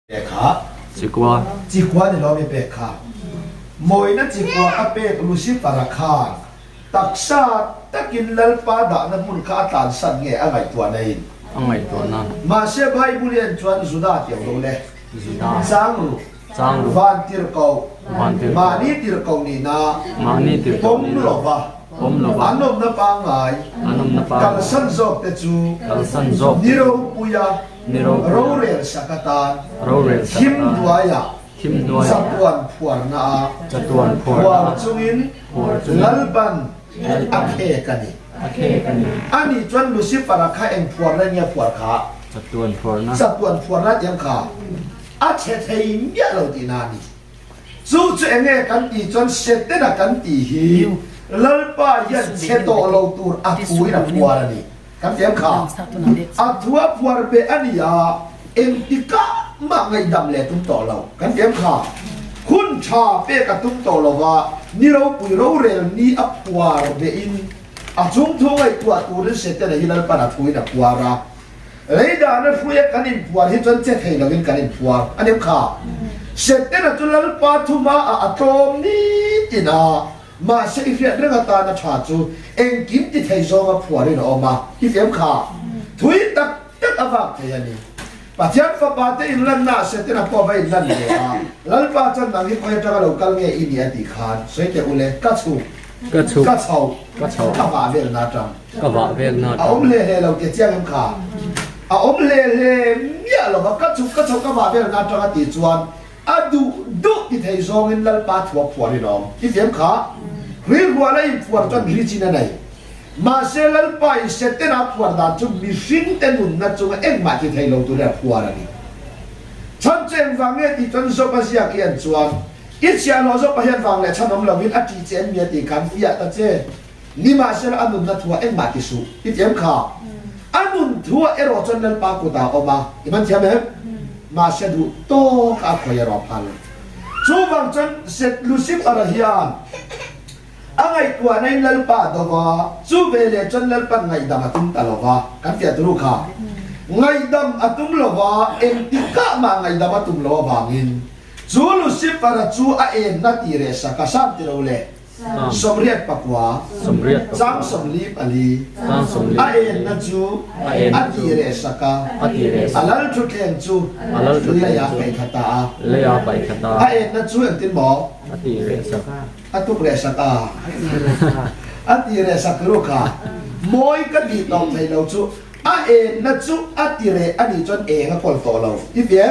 เปขาจีกัวเนี่ยเราไม่เปขามวยนั่นจีกัวอเปกลุสิปาราคาตักซาตะกินเลลปาดานั่นมุนข้าตานสันเงอะไรตัวนี้อะไรตัวนั้นมาเสียบให้บุเรียนชวนสุดาเดียวดูเลยจางรูวันติรกาวมานี่ติรกาวนี่นะผมหลบว่าอันนมนับปังไงกัลสันจบเตจูนิโรปุยาโรเรลสักตานทิมดวายาสัตวันพวร์นาพวร์จุงินลัลบันอเคกันนี่อันนี้จวนลุสิฟาราคาเองพวร์นั่นเนี่ยพวร์ขาสัตวันพวร์นะยังขาอาเชตเฮียมีอะไรตีนานี่จู่ๆเองกันตีจวนเสร็จนะกันตีฮีลัลปายันเชตโตเราตูร์อัตุยนะพวร์นี่กันเตียงขาอัตวพวร์เบอันนี้เอ็งติกะมาไงดำเล่ตุ้มโตเรากันเตียงขาคุณชาเป้กับตุ้มโตเราว่านี่เราปุยเราเรลนี่อัพวร์เบอินอาจุงทุ่งไอตัวตูร์เสร็จนะฮิลัลปาอัตุยนะพวร์เลยด่านะฟูยกันอินพัวที่จนเจ็ดให้เรากินกันอินพัวอันนี้ข้าเสร็จแล้วจุลลปาทุมาอัตโมนี้จีน่ามาเสียอีเฟียเรื่องตาหน้าชาจูเอ็งกินที่ไทยโซมาพัวนี่นะออกมาอีเฟียมข้าถุยตักอวักเทียนี่ปัจจัยฟ้าบาเตอินลันน่าเสร็จแล้วพอไปอินลันเลยลัลปาจันนังที่คอยจักรเราคัลเงี้ยอินเดียติขานสวยแต่อุเลกัดชูกัดเฉากับ่าเวลนาจังเอาอมเล่เราเกี่ยเจ้าเอ็มข้าอมเล่เมียเราก็ชุกก็มาเป็นนักจังตีจวนดูที่ไทยซองอินลัลปาทัวผัวนี่น้องที่เฟียมขาหรือว่าอะไรผัวจนริจินอะไรมาเซลัลปาอิเสตนาผัวด่านจุมีฟินเตนุนนัดจุเอ็งมาที่ไทยเราตัวเรียผัวนี่ฉันเจนฟังเงี้ยที่จนโซภาษีเอียนจวนอิจฉาเราโซภาษีฟังเลยฉันน้องเราวินอดีตเจนเมียตีกันที่อยากตัดเจนี่มาเซลอันนุนนัดทัวเอ็งมาที่สุที่เฟียมขาอันนู้นทัวเอโรจนนั้นปากุตาออกมาอีมันใช่ไหมมาเสดูโตกับขยรอพันชูฟังจนเสร็จลุสิบอรหิยานอะไรตัวในลัลปาดว่าชูเวเลจนลัลปาไงดำตุมตลอดกันเสียตุรุขาไงดำอตุมลวะเอ็นติกะมาไงดำอตุมลวะบางินชูลุสิบอรชูเอ็นนัดตีเรสกัสามติโรเลสมเรียกปักวาจังสมลีปลีอาเอ็นนัจูอาตีเรสกาอาลัลจุดเอ็นจูเลยาไปขตาอาเอ็นนัจูเอ็นตินหมออาตีเรสกาอาตุเรสกาอาตีเรสกาลูกามวยก็ดีตองไทยเราจูอาเอ็นนัจูอาตีเรอันนี้จนเองก็คนโตเราอีเฟีย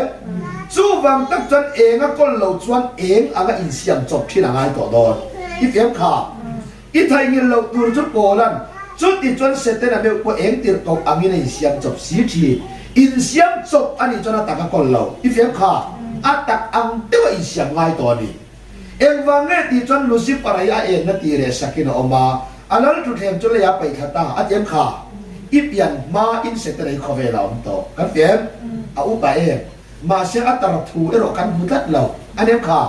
จูวังตักจนเองก็คนเราจวนเองอ่ะก็อินเสียงจบที่หลังไอ้ต่อดอนอีเฟียมขาอีไทยเงินเราดูจุดโบลันจุดที่จนเสร็จแล้วเมื่อว่าเองติดตกอันนี้ในเสียงจบสีทีอินเสียงจบอันนี้จนตักคนเราอีเฟียมขาอัตักอังเทว่าอินเสียงง่ายตัวนี้เอ็งวังเงที่จนลุสิปรายาเอ็นนัดตีเรสักินออกมาอันนั้นจุดเห็นจนเลยาไปขัดตาอันเอ็มขาอีเปียนมาอินเสร็จแล้วเขาเวลาอันโตกันเฟียมเอาอุปเองมาเสียอัตราทูเอโรกันบุตรเราอันเอ็มขา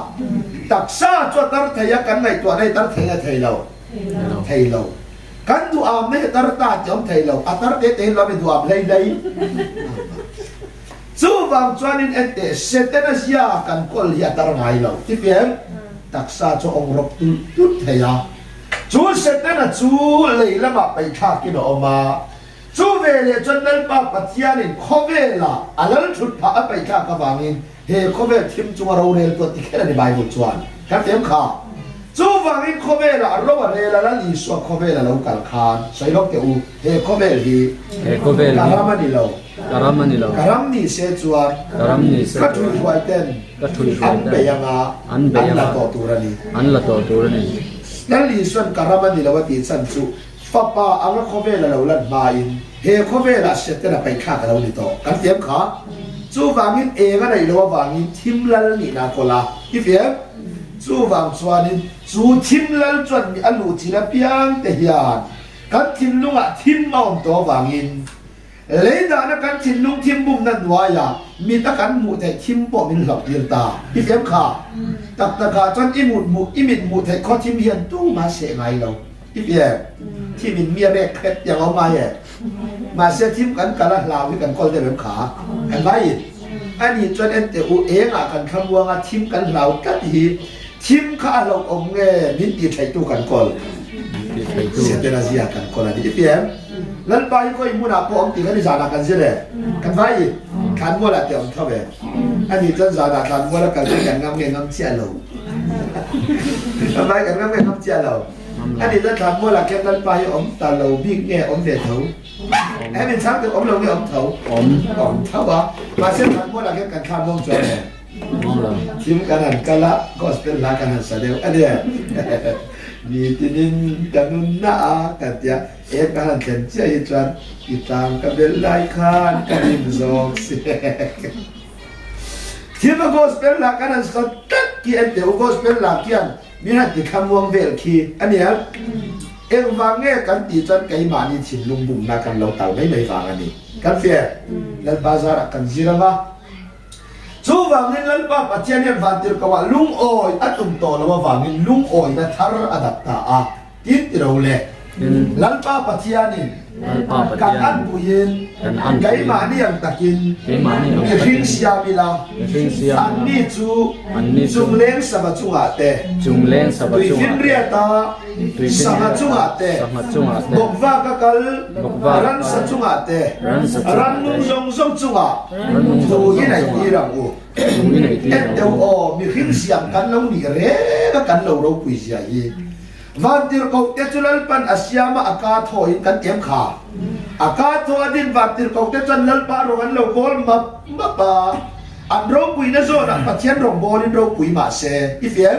ตักซาจวดตรทยกันในตัวในตรทยไทยเรากันดูอามไม่ตรตาจอมไทยเราอัตรเตเราไม่ดูอามเลยสู้ฟังจวนินเอเตเซตนัสยากันกอลยาตรไงเราที่เพียงตักซาจองรบตุทยาจูเซตนัสจูเลยละมาไปทักกินออกมาจูเวเลจนนั้นป้าปัทยานินขเวล่ะอันนั้นชุดผ้าไปทักกับวางินเฮ้ขเวทิมจัวเราเรลตัวที่แค่ในใบบุจวนกันเต็มขาจูฟังอินขเวล่ะเราเรลละลีสวขเวล่ะเรากัลคานใส่ล็อกเตอูเฮ้ขเวลีการามันนี่เราการามนี่เสจวนก็ถุยไว้เต้นอันเบียงอันละต่อตัวนี้นั่นลีส่วนการามันนี่เราว่าตีสันจูฟ้าป่าอังขเวล่ะเราลัดมาอินเฮ้ขเวล่ะเสร็จแล้วไปฆ่ากันเราลิโตกันเต็มขาจูฟังอินเองอะไรเราว่าฟังอินทิมลัลนี่นาโคลาที่เฟียจูฟังชวนินจูทิมลัลจวนมีอลูจิระเปียงเทียนกันทิมลุงทิมมองตัวฟังอินเลยด่านะกันทิมลุงทิมบุ้มนั่นวายามีตะกันหมูแต่ทิมปอมินหลับเดียตาที่เฟียขาตักตะกาจนอิมุดหมูอิมิดหมูแต่ข้อทิมเฮียนตู้มาเสไงเราที่เฟียที่มินเมียเรกเคล็ดอย่างเอามาเสียทิมกันกันละลาวที่กันก้อนได้แบบขาเห็นไหม อันนี้จนเอ็นเตอุเองอ่ะกันคำว่าทิมกันเหล่ากันทีทิมข้าเราองเง่นินตีไทยตู้กันก่อนเสียเตนาเซียกันก่อนอันนี้เพียงแล้วไปก็อิมุนาพอมตีกันที่สานากันเสียเลยกันไปขันมัวละเตียมเท่าไหร่อันนี้จนสานาขันมัวละกันกันงามเงี้ยงามเชี่ยเรากันไปกันงามเงี้ยงามเชี่ยเราอันนี้จนขันมัวละแค่นั้นไปอมตาเราบิ๊กเงี้ยอมเด็ดเท่าไอ้เป็นช้างแต่อมเราเงี้ยอมเท่าอมเท่าบ่มาเส้นขันมัวละแค่กันข้ามวงจรเนี่ยทิมกันหันกันละก็เป็นละกันหันเสด็จอันเนี้ยมีที่นินกันนุนนากันเดียเอ็กันหันเข็นเชี่ยอีจันอีตามกันเป็นลายคานกันอิมซอกเสียที่มันก็เป็นละกันหันสตัดกี่เอ็นเดียวก็เป็นละกี่อันมีหันที่คำวงเวลคีอันเนี้ยเอ็งวางเงี้ยกันตีจันไก่มานี่ถิ่นลุงบุ๋มนักกันเราเต่าไม่ฟังอันนี้กันเฟียแล้วบาซาร์กันจีระวะสู้วางเงินแล้วป้าปัจจัยเนี่ยวันที่เราว่าลุงโอยอัตุ่มโตแล้วว่าวางเงินลุงโอยนะทาร์อดับตาอ่ะที่เราเล่แล้วป้าปัจจัยนี่การอันบุญไก่มานี่ยังตะกินทิ้งเสียมิลาอันนี้จุงเล้งสบจุงอาเตตุยฟินเรียตาสบจุงอาเตบอกว่ากัลรันสจุงอาเตรันนุ่งจงจุงอาดูยี่ไหนที่เราเอ็ดเดียวอ๋อมีทิ้งเสียงกันเรานี่เร่ก็กันเราคุยเสียยีวันที่เราเที่ยวลัลปันอาเซียมาอากาศโหยกันเตรียมขาอากาศโหยดินวันที่เราเที่ยวลัลปันเรากันเราบอลมาปะอันเราคุยนะโซนปัจจัยเราบอลเราคุยมาเสียอีเฟีย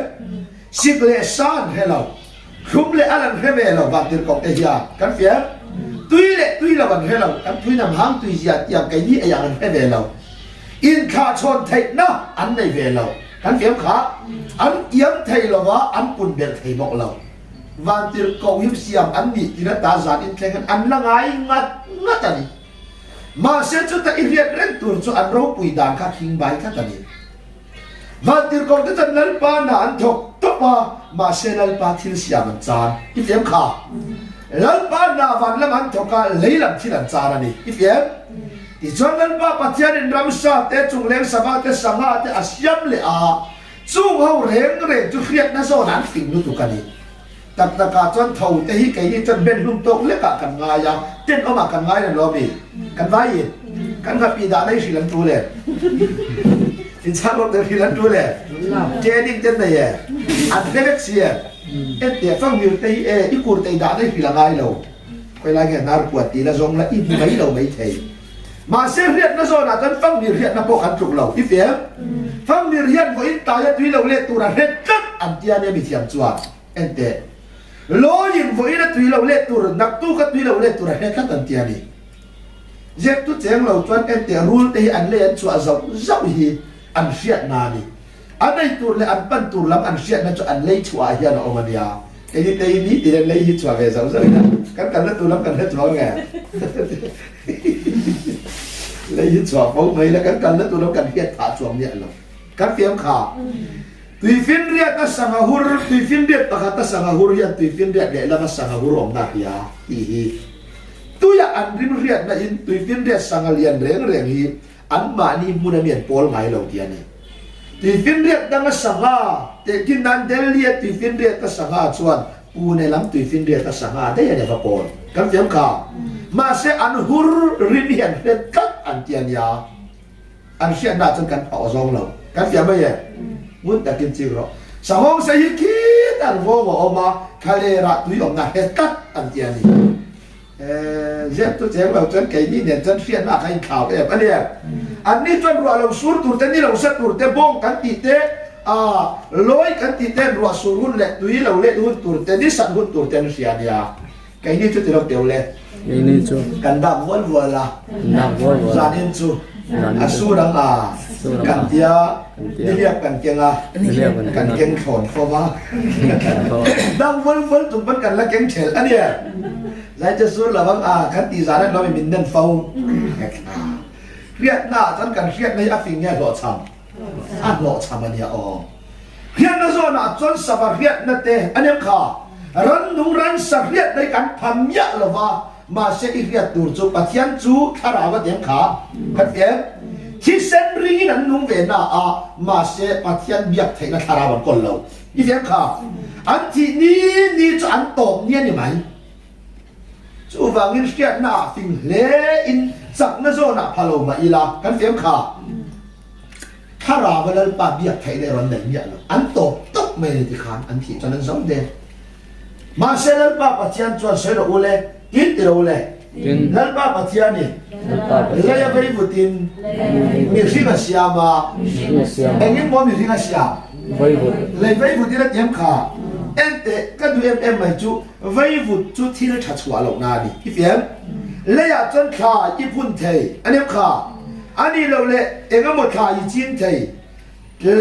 สิกเลสันให้เราคุมเลอันนั้นให้เราวันที่เราเที่ยวกันเฟียตุยเราวันให้เรากันตุยน้ำหางตุยเสียอย่างไก่ยี่อย่างนั้นให้เราอินข้าชนไทยนะอันในเวเรากันเฟียขาอันเยี่ยมไทยเราว่าอันปุ่นเบลไทยบอกเราวันที่เขาหิมเสียมอันนี้ที่นั่นตาสารอินเทงอันละไงงัดอันนี้มาเสียจุดที่เรียนเร่งตัวจุดอันเราปุยด่างข้าทิ้งใบข้าตันนี้วันที่เขาจะจัดนัลปานันทกตบมาเสียนัลปาที่เสียมันจานอีเฟียมข้านัลปานาวันละมันทกาเลยลำที่นั่นจานอันนี้อีเฟียมที่จวนนัลปาปัจจัยในรำซาเตจุงเลี้ยงสบายเตสังหาเตอาเซียมเลยจุงเขาเร่งจุเครียดนั่นโซนันฟิงนู่ตุกันนี้ตักตะกาจนเท่าแต่ที่ไก่นี่จนเป็นลุ่มโตเล็กกันง่ายยังเต้นออกมากันง่ายนั่นรอมีกันไว้กันกับปีดาได้สิลันตัวเลยสินค้ารถเดินสิลันตัวเลยเจดิ้งเต้นได้ยังอันเล็กเสียเอ็ดเดี๋ยวฟังมิวตีอีกูตีดาได้สิละง่ายเราไปไล่แค่นาร์ปวดตีละซองละอีไม่เราไม่เทมาเสียเรียนนะโซน่ะจนฟังมิวเรียนนะพวกขันจุกเราอีเฟียฟังมิวเรียนว่าอินตายตุยเราเล่ตัวนั้นเฮ็ดจัดอันเดียเนี่ยมีเทียมจวนเอ็ดเดโลยินว่าอินตุยเราเล่ตัวนักตู้ก็ตุยเราเล่ตัวนั้นเฮ็ดจัดอันเดียนี่เจ็บตุเจงเราจวนเอ็ดเดรูลที่อันเล่นชัวเจ้าฮีอันเสียนานี่อันในตัวเล่อันปั้นตัวลำอันเสียนั่นจะอันเล่ชัวเฮียนอมันยาไอ้นี่ที่เล่ฮิชัวเวสเอาซะนะกันเล่นตัวลำกันเล่นชัวไงเล่ฮิชัวเขาไม่แล้วกันเล่นตัวลำกันเฮียถาชัวเนี่ยเรากันเตรียมขาตุยฟินเรียกสังหารุตุยฟินเรียกตะขัดสังหารุยันตุยฟินเรียกเดี๋ยวเราสังหารุอมนักยาฮีตุยอันริมเรียกนะอินตุยฟินเรียกสังหาเลียนเร่งฮีอันมานี่มุนเมียนโพลไงเราเดียนี่ตุยฟินเรียกดังสังหาแต่ที่นั่นเดลียตุยฟินเรียกสังหาชวนปูในลำตุยฟินเรียกสังหาได้ยังไงพะโพลกันเตรียมขามาเสอันหุรริมเฮียนเรียกกัดอันเตียนยาอันเสียน่าจะกันเอาซองเรากันเตรียมไม่ยังมุนแต่กินจริงหรอสาวงใส่คิดอันโว้ว่าออกมาคาเลระตุยออกมาเฮ็ดกัดอันเดียนี่เจ็บตัวเจ็บเราจนไก่นี่เนี่ยจนเสียหน้าใครข่าวแบบอันเนี้ยอันนี้จนรัวเราสูดตัวเต้นนี่เราสัตว์ตัวเต้บ้องกันติเต้ลอยกันติเต้รัวสูรุ่นเล็กตุยเราเล็กหุ่นตัวเต้นนี่สัตว์หุ่นตัวเต้นเสียเนี่ยไก่นี่จุดที่เราเตียวเล็กนี่จุดกันดับวัวละจานินจุสู้ดังกันเตียนี่เรียกกันเก่งกันเก่งขอนเพราะว่าดังวัวจุดมันกันละเก่งเฉลอันเนี้ยหลายจะสู้ระวังขันตีสารนั้นเราไม่มีเงินเฝ้าเรียกหน้าจนกันเรียกในอัฟริกเนี่ยหล่อช้ำหล่อช้ำอันเนี้ยเรียกนั่นโซน่ะจนสบายเรียกนั่นเตะอันเนี้ยค่ะรันนุ่งรันสักเรียกในการพันยะหรือว่ามาเสียอีเรียกตูจุปัจจัยจูขาราวเดียมขาขัดเฟียท ที่เส้นริงนั้นนุ่งเวน่ามาเสปะเทียนเบียกเทนะทาราบันคนเราอีเดียค่ะอันที่นี่จะอันตบเนี่ยนี่ไหมจูฟังอินเสียหน้าฟิงเลอินสักนั่นโซน่ะพะโลมาอีลากันเดียค่ะทาราบันปะเบียกเทในรันเดียร์อันตบตบไม่ได้ขานอันที่จะนั้นสมเด็จมาเสลัลปะปะเทียนจวนเสดโอเลกินติโอเลลัลปะปะเทียนนี่เลยยังไปบุตรินมีสิ่งเสียมาเอ็งยังบ่มีสิ่งเสียเลยไปบุตรินเต็มขาเอ็นเตก็ดูไม่จูไปบุตรจูที่เราชัดชัวร์หลงนาดิอีเฟียมเลยอยากจนขาญี่ปุ่นเทอันนี้ขาอันนี้เราเลยเอ็งก็หมดขาญี่จีนเท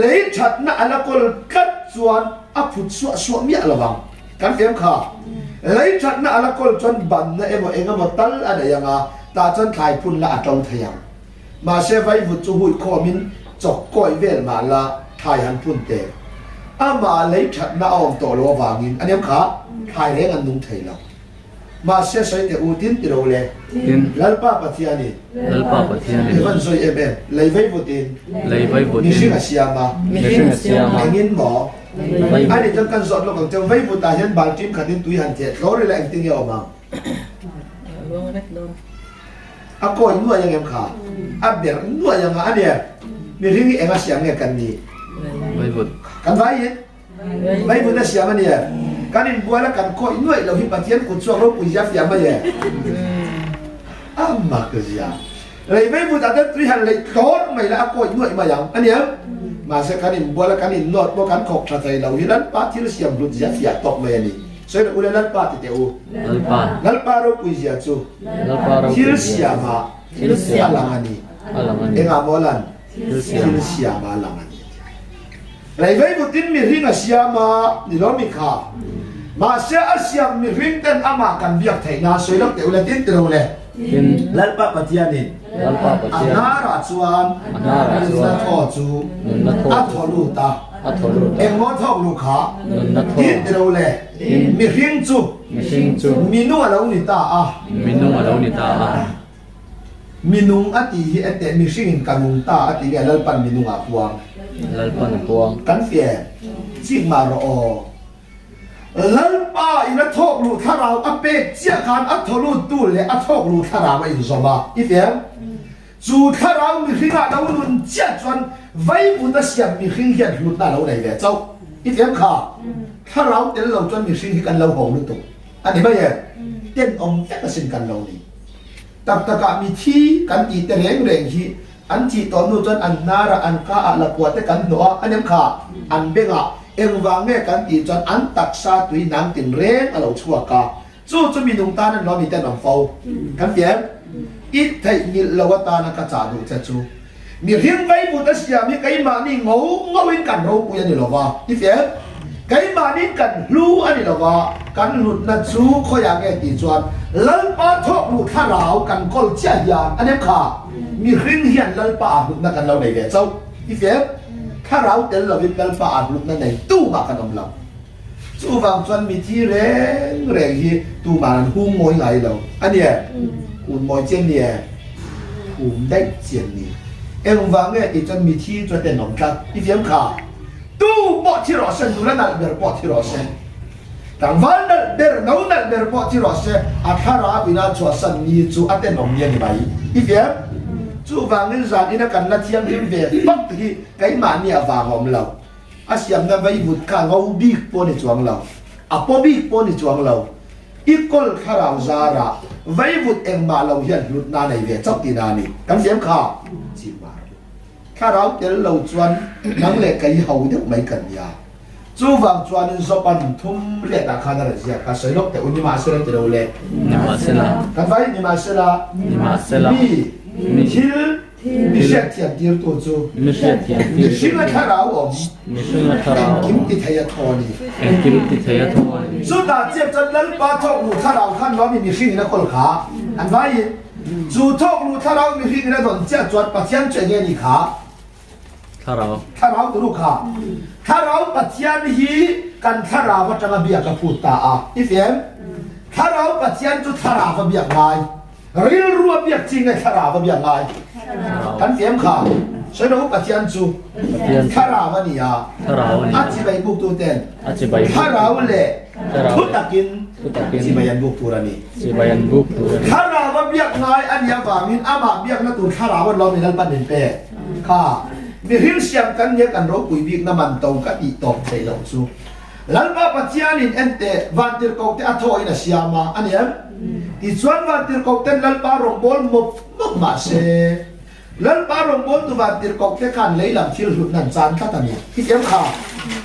เลยชัดนะอันนั้นก็กัดจวนอัพุทสวมีอะไรบ้างกันเฟียมขาเลยชัดนะอันนั้นก็จนบันนะเอ็งก็หมดตั้งอะไรอย่างอ่ะตาจนขายพุ่นละอัตราเทียมมาเชฟไว้บุจูหุยคอมินจกก้อยเวลมาละขายหันพุ่นเตะอามาเลยชัดน่าอมตัวรัววางินอันนี้ขาขายเรื่องอันนุ่งไทยแล้วมาเชฟใส่เตอุตินติโรเลลัลป้าปะเทียนี่มันสวยเลยไว้บุตินมีสิ่งเสียมาเอ็งินหมออันนี้จังกันสอนเราของเจ้าไว้บุตรเห็นบาลจิมขันดินตุยหันเจ็ดเขาเรียกเอ็งติ้งเยอะมาอากูนัวยังเอ็มขาอาเบียร์นัวยังอันเนี้ยมีเรื่องเอ็งอาเสียงเนี่ยกันนี่กันไว้ยินไว้บุญน่ะเสียมันเนี่ยกันอินบัวแล้วกันกูนัวเราหิปัจเจียนกุศลเราปุยยาเสียมันเนี่ยมากเลยอ่ะเลยไว้บุญแต่เด็กตุยหันเลยโดนไม่ละอากูนัวมาอย่างอันเนี้ยมาเสกันอินบัวแล้วกันอินนอดบัวกันขบชาไทยเราที่นั้นป้าที่เราเสียมรุนยาเสียตกมาอย่างนี้所以我们那巴的掉，那巴都不一样做，天下嘛，阿郎安尼，阿摩兰，天下嘛阿郎安尼。来为不听米听阿下嘛，你老米卡，马下阿下米听等阿妈干别提那，所以เรา掉来听掉嘞，那巴不听呢，阿那拉转，那拖住，阿拖路达。เอ็งมอทอกลูกค้าดินเราเลยมีหิ้งจูมีนุ่งอะไรนี่ตามีนุ่งอติเอเตมีสิ่งกันนุ่งตาอติแกเล่าปันมีนุ่งอาพวงกันเฟียจิมารอเล่าป้าอินทอกลูกข้าเราอเปกเจ้าการอัทลูตูเลยอัทอกลูกข้าเราไม่อินสมบัติเฟียจูข้าเรามีหิ้งเราลุนเจ้าจวนไว้บุตรเสียมีหิ้งเหี้ยหลุดหน้าเราไหนเว้ยเจ้าอีเดียมข้าถ้าเราเดินเราจนมีสิ่งที่กันเราหงลุตุอันนี้ไม่ใช่เต้นองแค่สิ่งกันเรานี่ตักตะกะมีที่กันตีเตะเร่งเร่งที่อันที่ตอนนู้นจนอันนาระอันก้าอันละปวดแต่กันหนัวอันนี้ข้าอันเบงอ่ะเอ็งวางเงี้ยกันตีจนอันตักซาตุยนังตินเร่งเราชั่วกาจู่จะมีดวงตานั้นเรามีแต่หนังฟ้ากันเดียมอีไทยมีเราว่าตานักจ่าดูจะจู่มีเรื่องไว้บุตรเสียมีไก่มานี่งูวิ่งกันเราปุยนี่หรอวะที่เสียไก่มานี่กันรู้อันนี้หรอวะกันหลุดนั่นสู้เขาอยากแก่ตีจวนเล่นป้าทอกหลุดข้าเรากันกอลเจียยานอันนี้ค่ะมีเรื่องเฮียนเล่นป้าหลุดนั่นกันเราในเวเจ้าที่เสียข้าเราเดินเราวิ่งเล่นป้าหลุดนั่นในตู้มากันอมเราสู้ฟังจนมีที่แรงที่ตู้มาหุ่งมวยไงเราอันนี้หุ่นมวยเจียนเนี่ยหุ่นได้เจียนนี่เอ็งวางเงี้ยอีจนมีที่จนเป็นหนองกันอีเฟียมขาตู้ปอที่รอเส้นดูแลนั่นเบอร์ปอที่รอเส้นแต่วันนั้นเบอร์นู้นนั่นเบอร์ปอที่รอเส้นอาคาราวินาชัวสันมีจูอัตเตนหนองเย็นไปอีเฟียมจูวางเงินสารอินักการนัดเที่ยงที่เบอร์ปักที่ไก่มาเนี่ยวางของเราอาเซียนนั้นไปบุตรข้างเอาบีกปนในจวงเราอ่ะพอบีกปนในจวงเราอีกคนข้าเราซาระไว้บุตรเอ็งมาเราเห็นหลุดนาในเวจับตีนานี่กันเสียมข้าจีมาข้าเราเดี๋ยวเราจวนนังเล็กไก่เฮาเดี๋ยวไม่กันยาจู่ฟังจวนสปันทุ่มเรียกอาคารอะไรเสียข้าสวยนกแต่อุนิมาเสลเดี๋ยวเล่กันไว้นิมาเสลมีฮิลมีเสียเทียนดีตัวจู่มีสิ่งละข้าเรากิมติเทียทอนี่สุดท้ายเจ็บจนเล่นปาทอกลูข้าเราขั้นว่ามีสิ่งนั้นคนขาอันไว้จู่ทอกลูข้าเรามีสิ่งนั้นโดนเจ็บจนปัจจัยเจริญนี่ขาข้าเราตัวลูกขาข้าเราปัจจัยนี้กันข้าเราว่าจะมาเบียกับพูดตาอีเฟียมข้าเราปัจจัยจุดข้าเราว่าเบียกไงเรียนรู้เบียกจริงไงข้าเราว่าเบียกไง กันเฟียมขาสนุกปะเทียนจูข้าราวนี่อ่ะ ถ้าเราเนี่ย อาจิบายบุกตัวเต็น อาจจะไป ข้าราวเลยทุตตะกิน ทุตะกิน จิบายันบุกตัวนี่ สิบายันบุกตัว ข้าราวเบียกง่ายอันยาบามินอามาเบียกนัตุนข้าราวเราในนั้นปันเป็นเป้ข้ามีหินเสียงกันเนี่ยกันรบปุยบิกน้ำมันตรงกันอีตอกใจเราสู้ลัลปาปัจจัยนินเอ็นเตวันติร์กอกเตอัทโอยนะเสียมาอันนี้ที่ส่วนวันติร์กอกเตลัลปารองบอลมุกมาเซลัลปารองบอลตัววันติร์กอกเตขันเลยลำชิลหุ่นนันจานข้าตันนี่ที่เอ็มข้า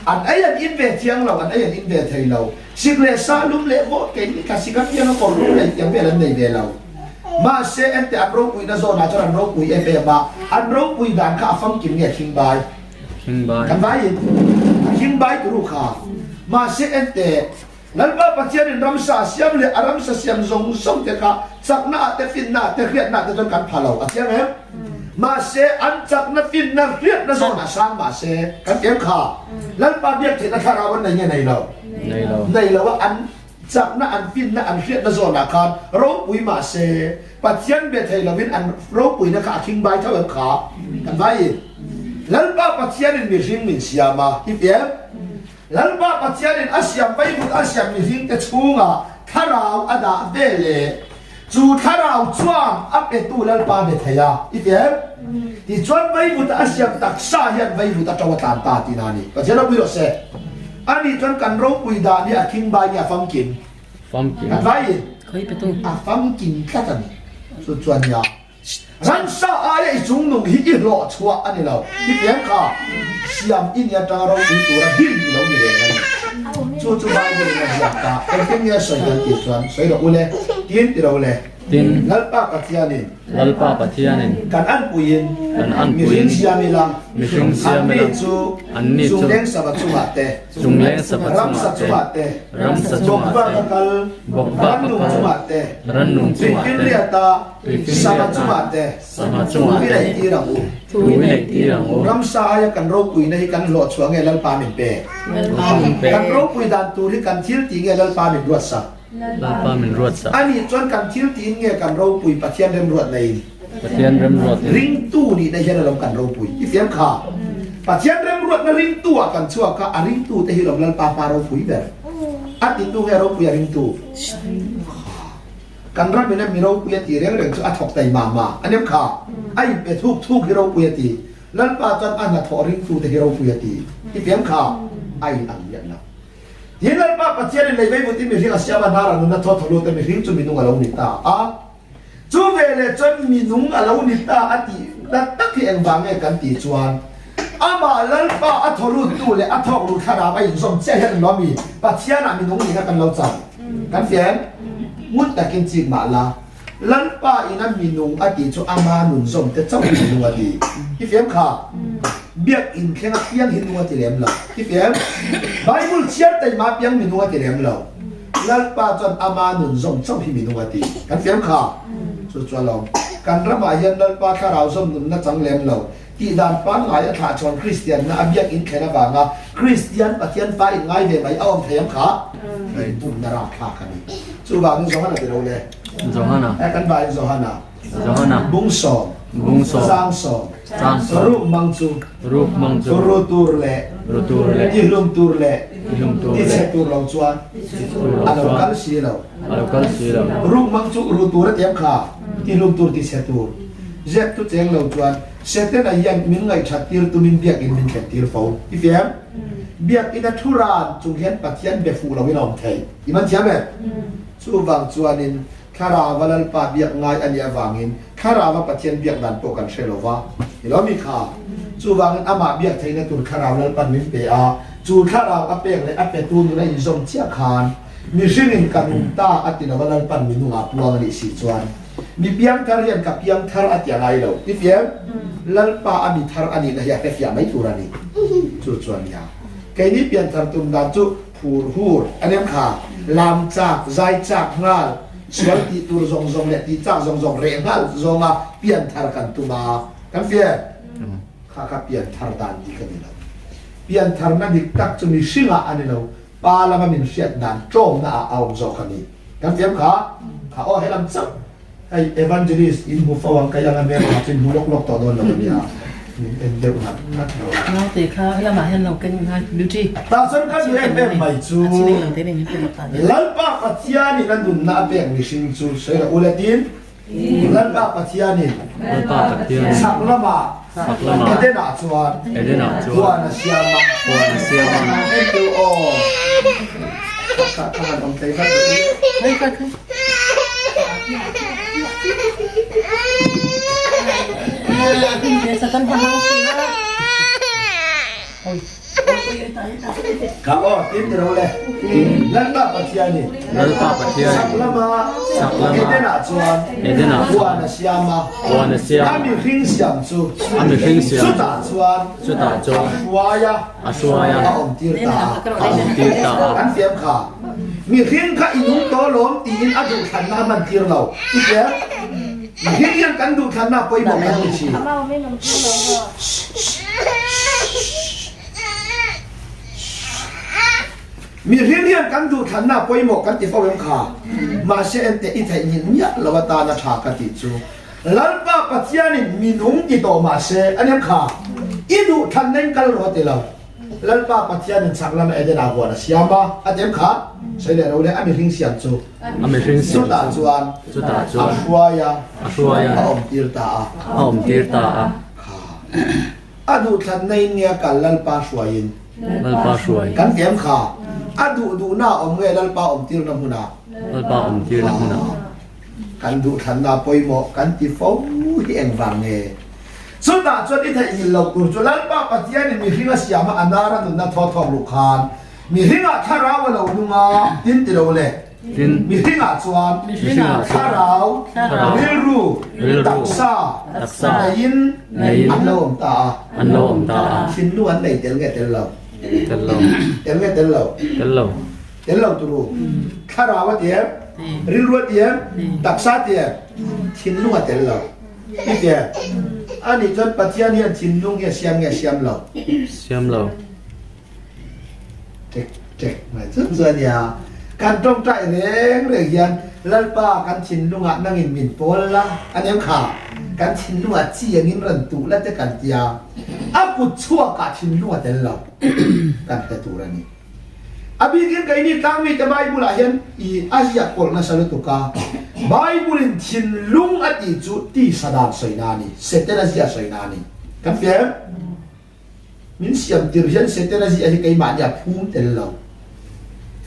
อันไอ้ยันอินเวทียงเราอันไอ้ยันอินเวทีให้เราสิเลสาลุมเลโวเก่งนี่กสิกับยังก็รู้เลยยังเป็นอันไหนเดียวเรามาเซเอ็นเตอันรบปุยนะโซนาจรันรบปุยเอเปมาอันรบปุยด่านข้าฟังกินเนี่ยทิ้งไป คิงบาย kan baik king baik ruka masih ente lalba pacian ramsa siam le aramsa siam zong zong te ka sakna te finna te khiat na te kan phalau atiam em masih ancak na finna khiat na zona sang masih kan em kha lalba biak te na kharawan na ngai lo ในเรา nei lo an chak na an finna an khiat na zona kan ro pui masih pacian be thei lovin an ro pui na kha king bai thau em kha kan baik lalba pacianin miring min siama hipem lalba pacianin asyam baibut asyam miring te chunga tharau ada bele chu tharau chuang ape tu lalba be thaya hipem ti chuan baibut asyam taksa hian baibut atawatan ta tinani paciana buiro se ani chuan kan ro puida ni aking bai ya famkin ฟอมกิน kan vai เฮ้ยประตู a famkin katani so chuan ya ran sa ai chung nung hi i lo chua ani lo hi pian kha siam in ya ta ro tu tu ra hin lo ni le ani chu chu bai ni na ya ta ai ken ya sai dan ti chuan sai ro ule tin ti ro le ติน lal pa ka tia ni ลัลปาปัทยานิน kan an puyin kan an mi puyin rin siam ni lang mi rin siam ni lang chu an ni chu leng sa ba chu ma te จุงเล้งสับ ram sa chu ma te ram sa chu ma te bok ba ka kal bok ba ka ran nu kal chu ma te รันนุงจุมา Bikin เต lihat ta Bikin sama lihat ta. cuma teh Sama cuma Ini teh. dah tirang ถุยเหล็กที่หลังโอ้ ram saya kan rokui nahi kan lo chuang ngai lal pa min pe เป็น kan rokui dan turi kan thil ti ngai lal pa min ruat sa ลัลปามันรวดสับ ani chuan kan thil ti ngai kan rokui pathian rem ruat nei ปะเทียนเริ่มรวด ring tu ni dai hian lam kan rokui i fiam kha pathian rem ruat na ring tu kan chua ka a ring tu te hi lom lal pa pa rokui ber ati tu ngai rokui ring tu kan ram mina mi rokui ti reng reng chu a thok tai ma ma anem kha ai pe thuk thuk hi rokui ti lal pa chuan an na tho ring tu te hi rokui ti i fiam kha ai ang yan na Hilal pa patyan ni lebay buti mi ring asya manara no na thotolo te mi ring chu minung alaw nita a chu vele chon minung alaw nita ati na takhi ang bange kan ti chuan ama lal pa atholu tu le athok ru khara ba in som che hen lo mi patyan a minung ni kan lo chang kan fian mut takin chi ma la lal pa ina minung ati chu ama nun som te chau minung ati i fiam kha biak in khenga piang hin nuwa tilem lo ki piam bible chiar tai ma piang mi nuwa tilem lo lal pa chon ama nun zom chom hi mi nuwa ti kan piam kha chu chwa lo kan rama yan lal pa kha raw zom nun na chang lem lo ti dan pan lai a tha chon christian na biak in khena ba nga christian pathian fa in ngai ve mai awam thayam kha ai tum na ra kha kan chu ba ni zong hana ti lo le จงฮานะ ai kan ba zong hana จงฮานะ bung so บุงโซ sang so จางโซ ru mang chu รูปมังจู ru tur le รูตูเล็ก ที่ลุมตูร์เล่ ลุมตู ที่ เล็ เซ ก ตูร์เราจวนอันนั้นกันสีเรา อะไรก็สีเรา รูมังจุรูตูร์เทียมขาที่ลุมตูร์ที่เซตูร์เจ็บตุเจงเราจวนเซเตนอายันมินไงชัดตีร์ตุมินเบียกอินมินแคตีร์ฟาวอีเฟียมเบียกอินอัทุรานจุงเห็นปัจจัยเบฟูเราไม่นอมไทยอีมันเทียมเองสู้วังจวนินคาราวลัลปาเบียกง่ายอันยาวังอินคาราวปัจจัยเบียกดันโปกันเชลวะอีเรามีขาสู้วังอินอามาเบียกไทยในตุรคาราวลัลปันมินเปียจูข้าเราอเปงเลยอเปตูนเลยส่งเชี่ยคานมีสิ่งกันตาอตินวันนั้นปันมีนุ่งอาปลวงลิสิจวนมีเพียงทารียนกับเพียงทาร์อติอะไรเราที่เพียงลัลปาอามิทาร์อันนี้นะอยากให้เฟียไม่ถูรานี่จูจวนยาแค่นี้เพียงทาร์ตุนดาจูผูร์ฮูร์อันนี้ค่ะลามจากใจจากงาสวนตีตูร์ซงเล็ตีจากซงเรียงงาซงมาเพียงทาร์กันตุมากันเฟียข้าเพียงทาร์ดานดีกันนี่เราเปลี่ยนทางนั้นดิตักจะมีสิ่งอะไรเราปาละมันมีเสียดนานโจมน่าเอาจอคันนี้กันเทียมขาอ้อให้ลำจับ ไอเอวันเจลิสอินบุฟวังกายังอเมริกาเป็นบุลล็อกต่อโดนเราเนี่ยเอ็นเดอร์นักนักเรา เราตีข้าวแล้วมาให้เรากันงานบิวตี้ ตาสันกันเลยเป็นไม่จู อาชีพเราได้เนี่ยเป็นตาเนี่ย ลัลปะปัทยานี่นั่นดุนนาเป็นมิชินจูเสืออุเลดินลัลปะปัทยานี่ Lalpa Patian สักละมา Saklama เอเดนาจวน Edena กัว Chuan นาเซียมา Puan Siaman เอ็นดูโอข้าทำองค์ใจข้า เฮ้ยค่ะขึ้นเดี๋ยวสักกันทำเราสิว่าโอ้ย ข้าอ๋อติดเราเลยลัลปะปัทยานี่ Lalpa Patian สักละมาเอเดนาจวน Edena กัว Chuan นาเซียมา Puan อา Siaman มีหิงเสียมจู Ami สุ Hingsiam ดาจวน Suta Chuan วายา Aswaya อาอมตีรตา Tirta อันเสียมขามีหิงข้าอินุงโตล้มตีนอดุขันน้ามันตีรเราอีกแล้วหิงยังกันดูขันน้าไปบอกกันไม่ชี เราไม่นำที่เราก็ มีหิงยังกันดูขันน้าไปบอกกันที่ฟ้องขามาเชนเตอิทัยยินเนี่ยลวตานาชากติจูลัลปะปัจยานิมีนุงกิโตมาเชอันนี้ขาอิดูขันนั่งกันรอติเราลัลปะปัจยานิสักลำเอเดนาหัวนะเสียมาอันนี้ขาใช่เลยเราเลยอามีหิงเสียมจู Ami สุดา Hingsiam จวน Suta อา Chuan ชัวยา Aswaya อาอมตีรตา Aom Tirta อาดูทันในเนี่ยกันลัลปาสวยน Lalpa Shuai กันเตรียมขาอาดูดูหน้าอมเงยลัลปาอมตีรน้ำหุนา Lalpa Om Tirna Huna กันดูทันนาปอยหมอกันตีฟ้องที่เอ็งฟังเงสุดาจนอิทธิลเราตัวจนลัลปาปัจจัยนี่มีหิ้งเสียมาอันนารันนัททอทองลูกคานมีหิ้งทาราวเราดูงาดินติเราเลย Tin มีหิ้งจวน Mishina ทาราววิรูตักซา Taksa นยิน Nayin อันโลมตา Anlo Om Ta ชินนวลในเต็งเงเต็งเรา Tello เต็งเงเต็งเรา Tello เต็งเราตัวข้าราวเตียริรวดเตียตักซาเตียชินนวลเต็งเรานี่เตียอันนี้จนปัจจัยนี้ชินนุ่งเสียมเรา Siam Lo เจ๊กไม่สุดเสียเนี่ยการตรงใจเรื่องยันลัลป้าการชินนุ่งนั่งอินมินโพลละอันนี้ข่าการชินนุ่งจีอย่างนี้รันตุและจะกันเตียอากุชั่วกับชินนุ่งเต็งเราการแต่ตัวนี้Abikin kay ni kami ta Bible ayan I Asia kol na saluto ka Bible in chinlung at ichu ti sadam soinani setena sia soinani kan fiam min siam dirjan setena sia kay manya phum tello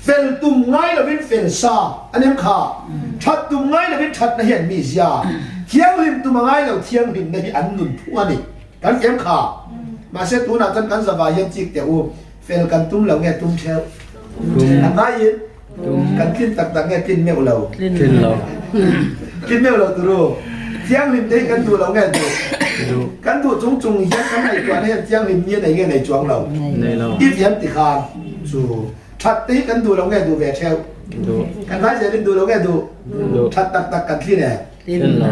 fel tum ngai la vin fel sa anem kha that tum ngai la vin that na hian mi sia thiang lim tum ngai lo thiang lim na hi an nun thuani kan fiam kha ma se tu na kan zawa yan chik te u fel kan tum lo nge tum theo anh nói gì cần kinh tặc tặc nghe kinh mèo lầu Tin Lo kinh mèo lầu từ rồi giang lim đấy cần tụ lầu nghe tụ Du cần tụ chúng chúng giang cái này toàn hay giang lim như này nghe này chuang lầu Nei Lo ít hiếm thì khan chú thật tí cần tụ lầu nghe tụ về theo Du cần nói gì đến tụ lầu nghe tụ Du thật tặc tặc cần khi này Tin Lo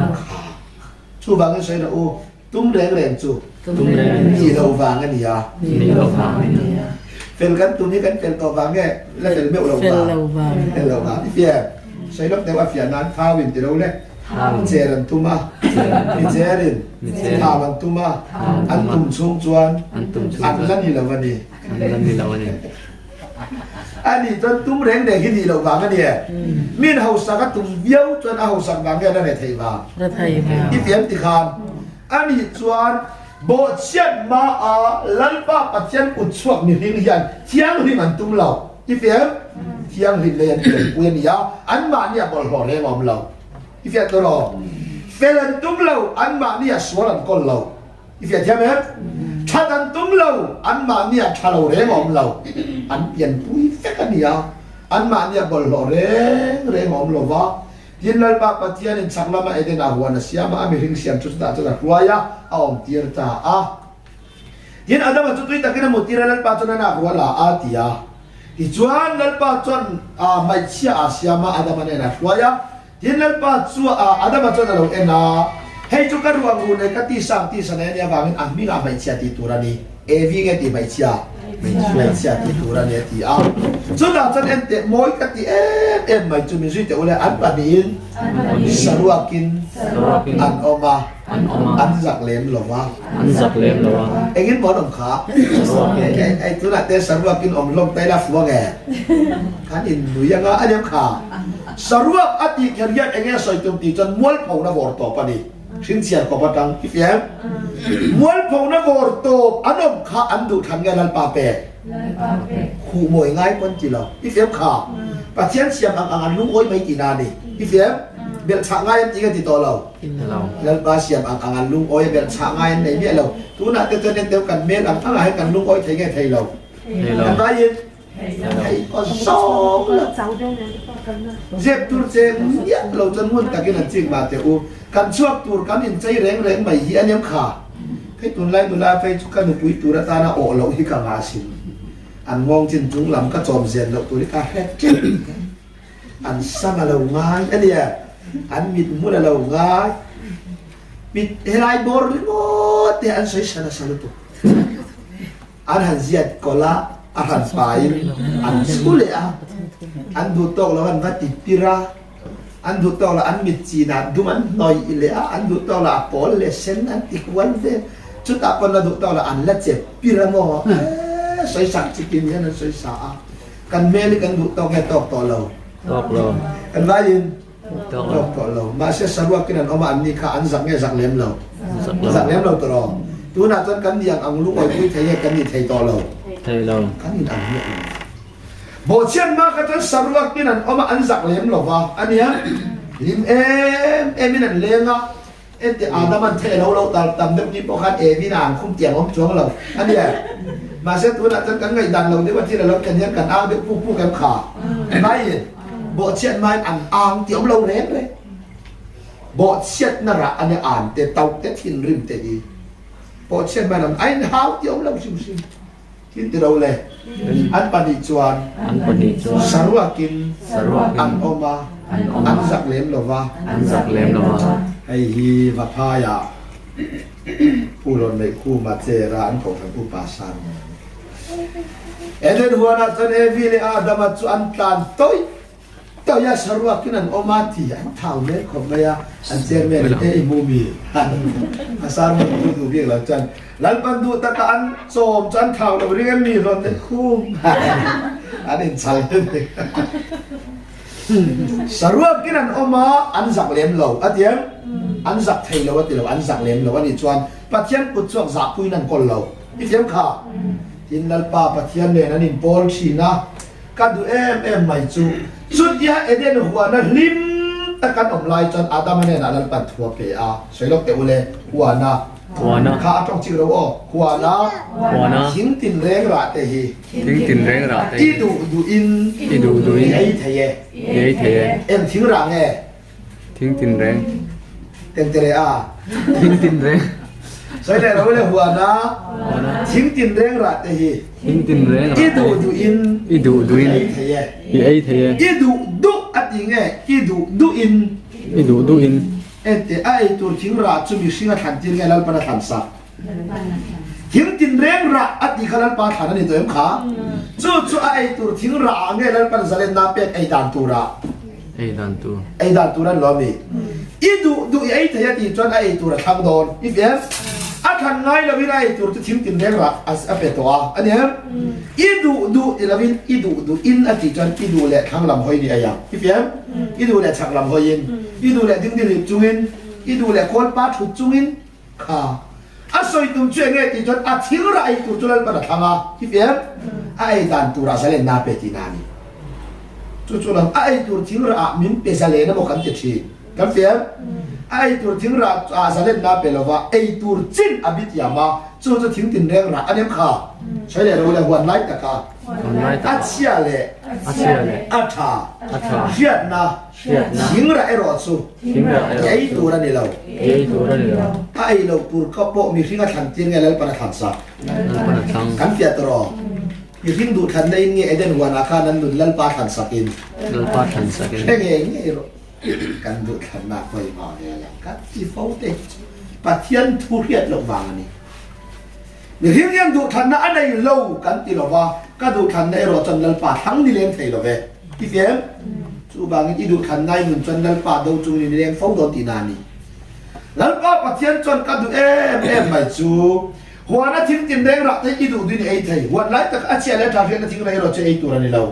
chú bằng cái sợi là ô tung rèn rèn chú Tum Re gì đầu vàng cái gì à Ni Lo Pha phèn cần tụ như cần phèn tàu vàng nghe là phèn mèo lầu เฟล vàng เราบ้าง phèn lầu vàng thì phèn sợi lốcแต่ว่าphènนั้นท้าวินติเราเลย เจริญตุมามีเจริญทาวันตุมาอันตุมชุงจวน Antum อันนั้นนี่ละวันนี้ Andan Ni Lawan ni อันนี้จนตุ้มเร่งเด็กที่ดีเราบางกันเนี่ยมีนเฮาสักตุ่มเบี้ยวจนเฮาสักบางแค่นั้นในไทยบาง ประเทศมา ที่เพียงติคานอันนี้จวนโบเชียนมาลันป้าปัจเจียนอุดสวกมีหิงยันเที่ยงหิมันตุ้มเราที่เพียงเที่ยงหิเลยนเปลี่ยนเวียนยาอันมาเนี่ยบอลหล่อเลยงอมเราที่เพียงตัวเราเฟลันตุ้มเราอันมาเนี่ยสวนก้นเราที่เพียงเที่ยงไหมชาดันตุ้มเราอันมาเนี่ยชาเราเรงอมเราอันเปลี่ยนปุ้ยเฟกันเนี่ยอันมาเนี่ยบอลหล่อเรงอมเราวะยินลัลปาปัจเจียนสักลามาเอเดนอาหัวนะเสียมาอเมริกเสียมจุดตาจุดรัวายาเอาอมตีร์ตายินอาดัมจุดที่ตะกี้นมุติระลัลปาจุดนั้นหัวลาอาติยาที่จวนลัลปาจุดไม่เชื่ออาเซียมาอาดัมเนี่ยนะหัวยายินลัลปาจุดอาดัมจุดนั้นเราเอ็นะให้จุกการวางหุ่นในกัติสังติสนเนี่ยบางอันมีงาไม่เชื่อที่ตัวนี้เอวีเงติไม่เชื่อ ไม่เสียที่ตัวเนี่ยที่เอาสุดท้ายจนเอ็นเตะมวยกันที่เอ็มไม่จุดมีสุดแต่ว่าอันปานนี้สรุปกินอันออกมาอันจักเล่มหรอวะ อันจักเล่มหรอวะ เอ็งกินบอลองขาไอ้ตัวนั้นแต่สรุปกินอมลงไตลับฟัวแกขันอินดูยังไงอันนี้ขาสรุปอดีตเรียนเอ็งใส่ตุ่มตีจนม้วนผงน้ำวอร์ต่อไปนี่ชิ้นเสียงของปะตังพี่เฟียมม้วนผงน้ำวอร์ต่ออันนั้นขาอันดูทันไงลันปาเป้ขู่มวยง่ายคนจีเราพี่เฟียมขาปะเทียนเสียงอังลุงโอ้ยไม่กี่นาดีพี่เฟียมเบียดฉากง่ายจริงกันติดต่อเราแล้วปาเสียงอังลุงโอ้ยเบียดฉากง่ายในเบี้ยเราทุกนั้นจะเดียวกันเมตรอันทั้งหลายกันลุงโอ้ยไทยแก่ไทยเรากันได้ยินไทยก็สองเจ็บตัวเจ็บเนี่ยเราจะมุ่งตะกี้นั่นจริงมาแต่อูกันช่วงตัวกันอินใจแรงไม่เหี้ยเนี่ยขาให้ตัวไล่ตัวลาไปทุกกันหุยตัวตาหน้าโอเราที่กางอาชินอันมองจินจุงลำก็จอมเสียนเราตัวนี้ก็แค่จิ้มอันสร้างเราง่ายอันเนี้ยอันมิดมุดเราง่ายมิดเฮลัยบอร์หมดแต่อันใช้ชนะสนุกอันหันเสียดก็ละอันหันไปอันสุเลยอันดูตอกแล้วอันวัดติดปีระอันดูตอกแล้วอันมิดจีน่าดูมันหน่อยเลยอันดูตอกแล้วปอลเลเซนอันติกวันเดชุดapa lahดูตอกแล้วอันละเจ็บปีระมั้งใส่สักจิกินเนี่ยนั่นใส่สากันเมลิกันดูตอกแค่ตอกต่อเรา ตอกเรา กันว่ายิน ตอก ต เรา อกต่อเรามาเสียสรุปกันเอามาอันนี้ค่ะอันสักเนี่ยสักเล่มเราสักเล่มเราตลอดตัวนั้นจนกันอย่างอังลูกไอ้ผู้ไทยกันนี่ไทยต่อเรา ไทยเรา กันนี่อันนี้โบเชียนมากกันสรุปกันนั่นเอามาอันสักเล่มเราว่าอันนี้ลิมมินันเลี้ยงอ่ะแต่อาดามันเทเราตามเด็กนี่พวกกันมินานคุ้มเตียงคุ้มช่วงเราอันนี้มาเสียตัวนั้นจนกันไงดันเราในวันที่เรากันเนี่ยกันอ้างเด็กผู้กันขาไม่โบเชียนมาอันอ่างเตียมเราเล่นเลยโบเชียนนั่นแหละอันนี้อ่านแต่เต่าแต่ทิ้งริมแต่ดีโบเชียนมาอันไอ้หาวเตียมเราชิมทิ้งแต่เราเลยอันปฏิจวน อันปฏิจจ สรุปกิน สรุป อันออกมาอันสักเล่มหรอวะ อันจักเล่มหรอวะ ไอ้ฮีวัพายาผู้รนในคู่มาเจร้านของทางผู้ปาสันเอ็นเดนหัวนัดจนเอวิเลอาดามาจุอันตันโต้ยต่อยาสรุปกินอันออกมาที่อันเท่าเล็กของเมียอันเจเมนเอมูมีอาสารมันดูเรียกเราจันหลังปันดูตะการโสมจันเท่าเราเรียกมีรนในคู่อันนี้ใช่เลยสรุปกินอันออกมาอันสักเล่มเราอันเดียมอันสักไทยเราว่าติเราอันสักเล่มเราว่านี่จวนปะเทียนปุจจวกสักคุยนั่นคนเราอีเทียมข้าทินนัลปาปะเทียนเนี่ยนั่นอินโพลชีนะกันดูไม่จูสุดยาเอเดนหัวนั่นลิมตะกันอมลายจนอาดามเนี่ยนั่นปันทัวเปียสวยลกเตอุเลหัวนะ หัวนะ ข้าต้องจิเราว่าหัวนะ หัวนะ หิงตินเร่งระเตหี ทิ้งตินเร่งระเต อีดูอิน อีดูอิน ไอ้เทย เย้เท เอ็มทิ้งรังเอ ทิ้งตินเร่ง เต็มเตเรอา ทิ้งตินเร่ง สวยเลยเราเลยหัวนะทิ้งตินเร่งระเตหี ทิ้งตินเร่งระ อี เต ดูอิน อีดูอิน ไอ้เทย อีไอเท อีดูอัดยิงเออีดูอิน อีดูอิน เอ็นเตไอ้ตัวทิ้งระจุมีสิ่งทันทีไงแล้วปนทันสักทิ้งตินเร่งระอัดยิงขนาดปาฐานนี่ตัวเอ็มขาจู่ไอ้ตัวทิ้งระไงแล้วปนสเลนนาเป็ดไอ้ด่านตัวระ ไอ้ดันตัว ไอ้ด่านตัวนั้นล้อมีอีดูไอ้เทียตีจนไอ้ตัวทางโดนอีเฟียสอาทางไงเราวิไลตัวจะทิ้งตินเร่งระอันเป็นตัวอันนี้อีดูเราวิอีดูอินอันที่จนอีดูแหละทางลำหอยนี่ไอ้ยังอีเฟียสอีดูแหละทางลำหอยินอีดูแหละดึงดิบจุงินอีดูแหละคนป้าถูกจุงินค่ะอาศัยตุ้มช่วยไงที่จนอาทิ้งระไอ้ตัวจนเป็นทางอ่ะอีเฟียสไอ้ด่านตัวเราเสลนนาเป็ดนานี่จู่ๆแล้วไอ้ตัวทิ้งระมินเปซาเลนบอกกันเจ็ดทีกันเฟียไอ้ตัวทิ้งระเสลนนาเป็ดเราว่าไอ้ตัวจินอบิทยามาจู่ๆทิ้งตินเร่งระอันนี้ค่ะใช่เลยเราเลยวันไล่ตะกาอาเชียเลย อาเซียเลย อาชาเชียดนะทิ้งระไอ้รอดสู้ ทิ้งระ ไอ้ตัวนั้นนี่เรา เย้ตัวนั่นเลย ไอ้เราตัวเขาโปมีสิ่งทันทีไงแล้วปนทันสัก นั่นเป็นทาง กันเฟียตรอมีสิ่งดูทันได้เงี้ยไอ้เดนหัวนาคานั้นดูแล้วปาทันสักิน เราพาทันสัก แค่เงี้ยเงี้ยกันดูทันมากไปมาเนี่ยแหละกันที่เขาเด็กปะเทียนทุเรียนลงวางนี่ มีเรื่องดูทันนะอันไหนเล่ากันตีเราว่าก็ดูทันในรถจนลัลป่าทั้งนี่เลี้ยงไทยเราเว้ที่เฟียมจู่บางทีดูทันในมันจนลัลป่าดูจุงนี่เลี้ยงฟ้องโดนตีนานี่ลัลป่าปัจเจียนจนก็ดูไม่จู่หัวนั้นทิ้งตินแดงรักที่ดูดินไอ้ไทยหัวไหนแต่อาเชียแล้วทำเรื่องทิ้งในรถจะไอ้ตัวนี้เรา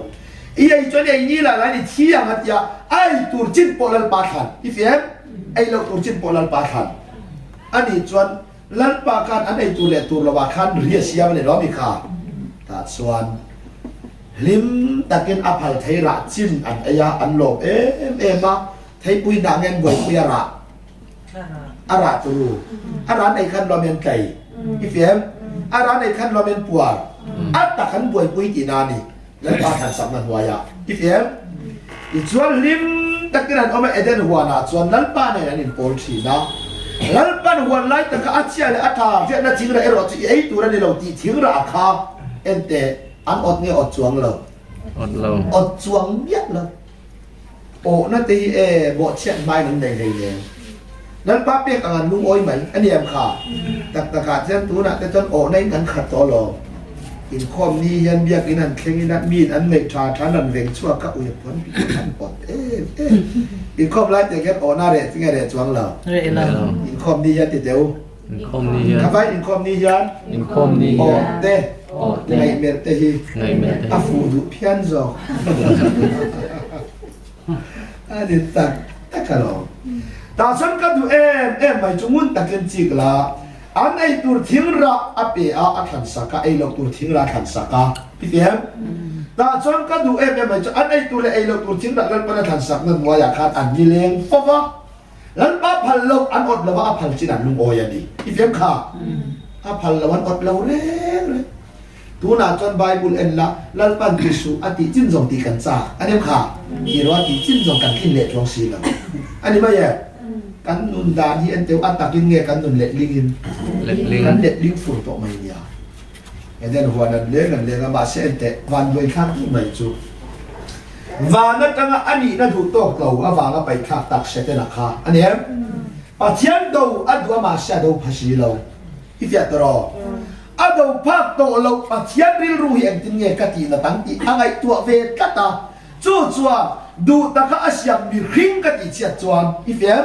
ไอ้จนไอ้นี่ละนี่เที่ยงหัดยาไอ้ตัวจินโปลัลป่าทันที่เฟียมไอ้เราตัวจินโปลัลป่าทันอันนี้จนลัลปากันอันไอตัวเล็กตัวละว่าขันเรียเสียมันเลยร้องมีค่าแต่ส่วนลิมตะเกียนอภัยไทยระจินอันอายาอันโลกมาไทยปุยนางเงินบ่อยปุยอาระตัวรู้อาระในขันเราเป็นไก่อีเฟียมอาระในขันเราเป็นปัวอัตตะขันบ่อยปุยตีนานี่ลัลปาทันสัมมันหัวยาอีเฟียมอีส่วนลิมตะเกียนเอามาเอเดนหัวนาส่วนลัลปาเนี่ยนี่โพลชีนะลัลปันหัวไล่แต่ก็อาเชียเลยอาทาเจ้าหน้าที่เราเอรอที่ไอ้ตัวนั้นเราที่ทิ้งราคาเอ็นเตอันอดเนี่ยอดจวงเราอดจวงเยอะเลยโอ้นั่นตีบอกเชียนไม่นั่นใดเลยนั่นป้าเปียกงานลุงอ้อยไหมอันนี้เอ็มขาแต่ขาดเส้นตัวน่ะแต่จนโอ้ในกันขัดต่อหลอกอินคอมนี่ยันเบียกอินันเข่งอินันมีดอันเล็กชาทันนันเวงชั่วก็อุยพ้นทันปอดอินคอมไล่แต่แค่โอ้หน้าเด็ดที่ไงเด็ดจวงเราอินคอมนี่ยันติดเดียวทำไมอินคอมนี่ยันโอ้เต้ไงเมรเตฮีอาฟูดูเพียนจอกอันนี้ตักกันหรอแต่ฉันก็ดูไม่จงุนตักกันจิกละอันไอตัวทิ้งรักอเปียอัฐันสักไอหลอกตัวทิ้งรักหันสักพี่เตี้ยแต่ฉันก็ดูไม่จงอันไอตัวไอหลอกตัวทิ้งรักแล้วเป็นหันสักนั่นว่าอยากขาดอันนี้เลี้ยงฟอกแล้วป้าพันลกอันอดแล้วว่าพันจีนันลุงโอยันดีพี่เตี้ยค่ะพันแล้ววันอดเราเร่เลยตัวน่าจนไบเบิลเอ็นละแล้วปันทิสูอติจินจงตีกันจ้าอันนี้ค่ะที่เราติจินจงกันกินเละจงสีแล้วอันนี้ไม่แย่กันนุนดานที่อันเดียวอันตักยิงเงี้ยกันนุนเล็ดลิงกันเล็ดลิงฝุ่นตกไม่เนี่ยไอ้เด่นหัวนั่นเลี้ยงกันมาเส้นเตะวันด้วยข้างที่ไม่จุวันนั้นตั้งอันนี้นั่นถูกตกเราอ่ะวางไปข้างตักเสร็จแล้วค่ะอันนี้ปัจจัยดูอันดูมาเสียดูภาษีเราอีกอย่างต่ออันดูภาพโตเราปัจจัยริรู้เห็นที่เงี้ยกันที่นั่นตั้งที่อะไรตัวเวทกันตาจู่ดูตะก้าอาเซียนมีริงกันที่เชียจวนอีเฟียม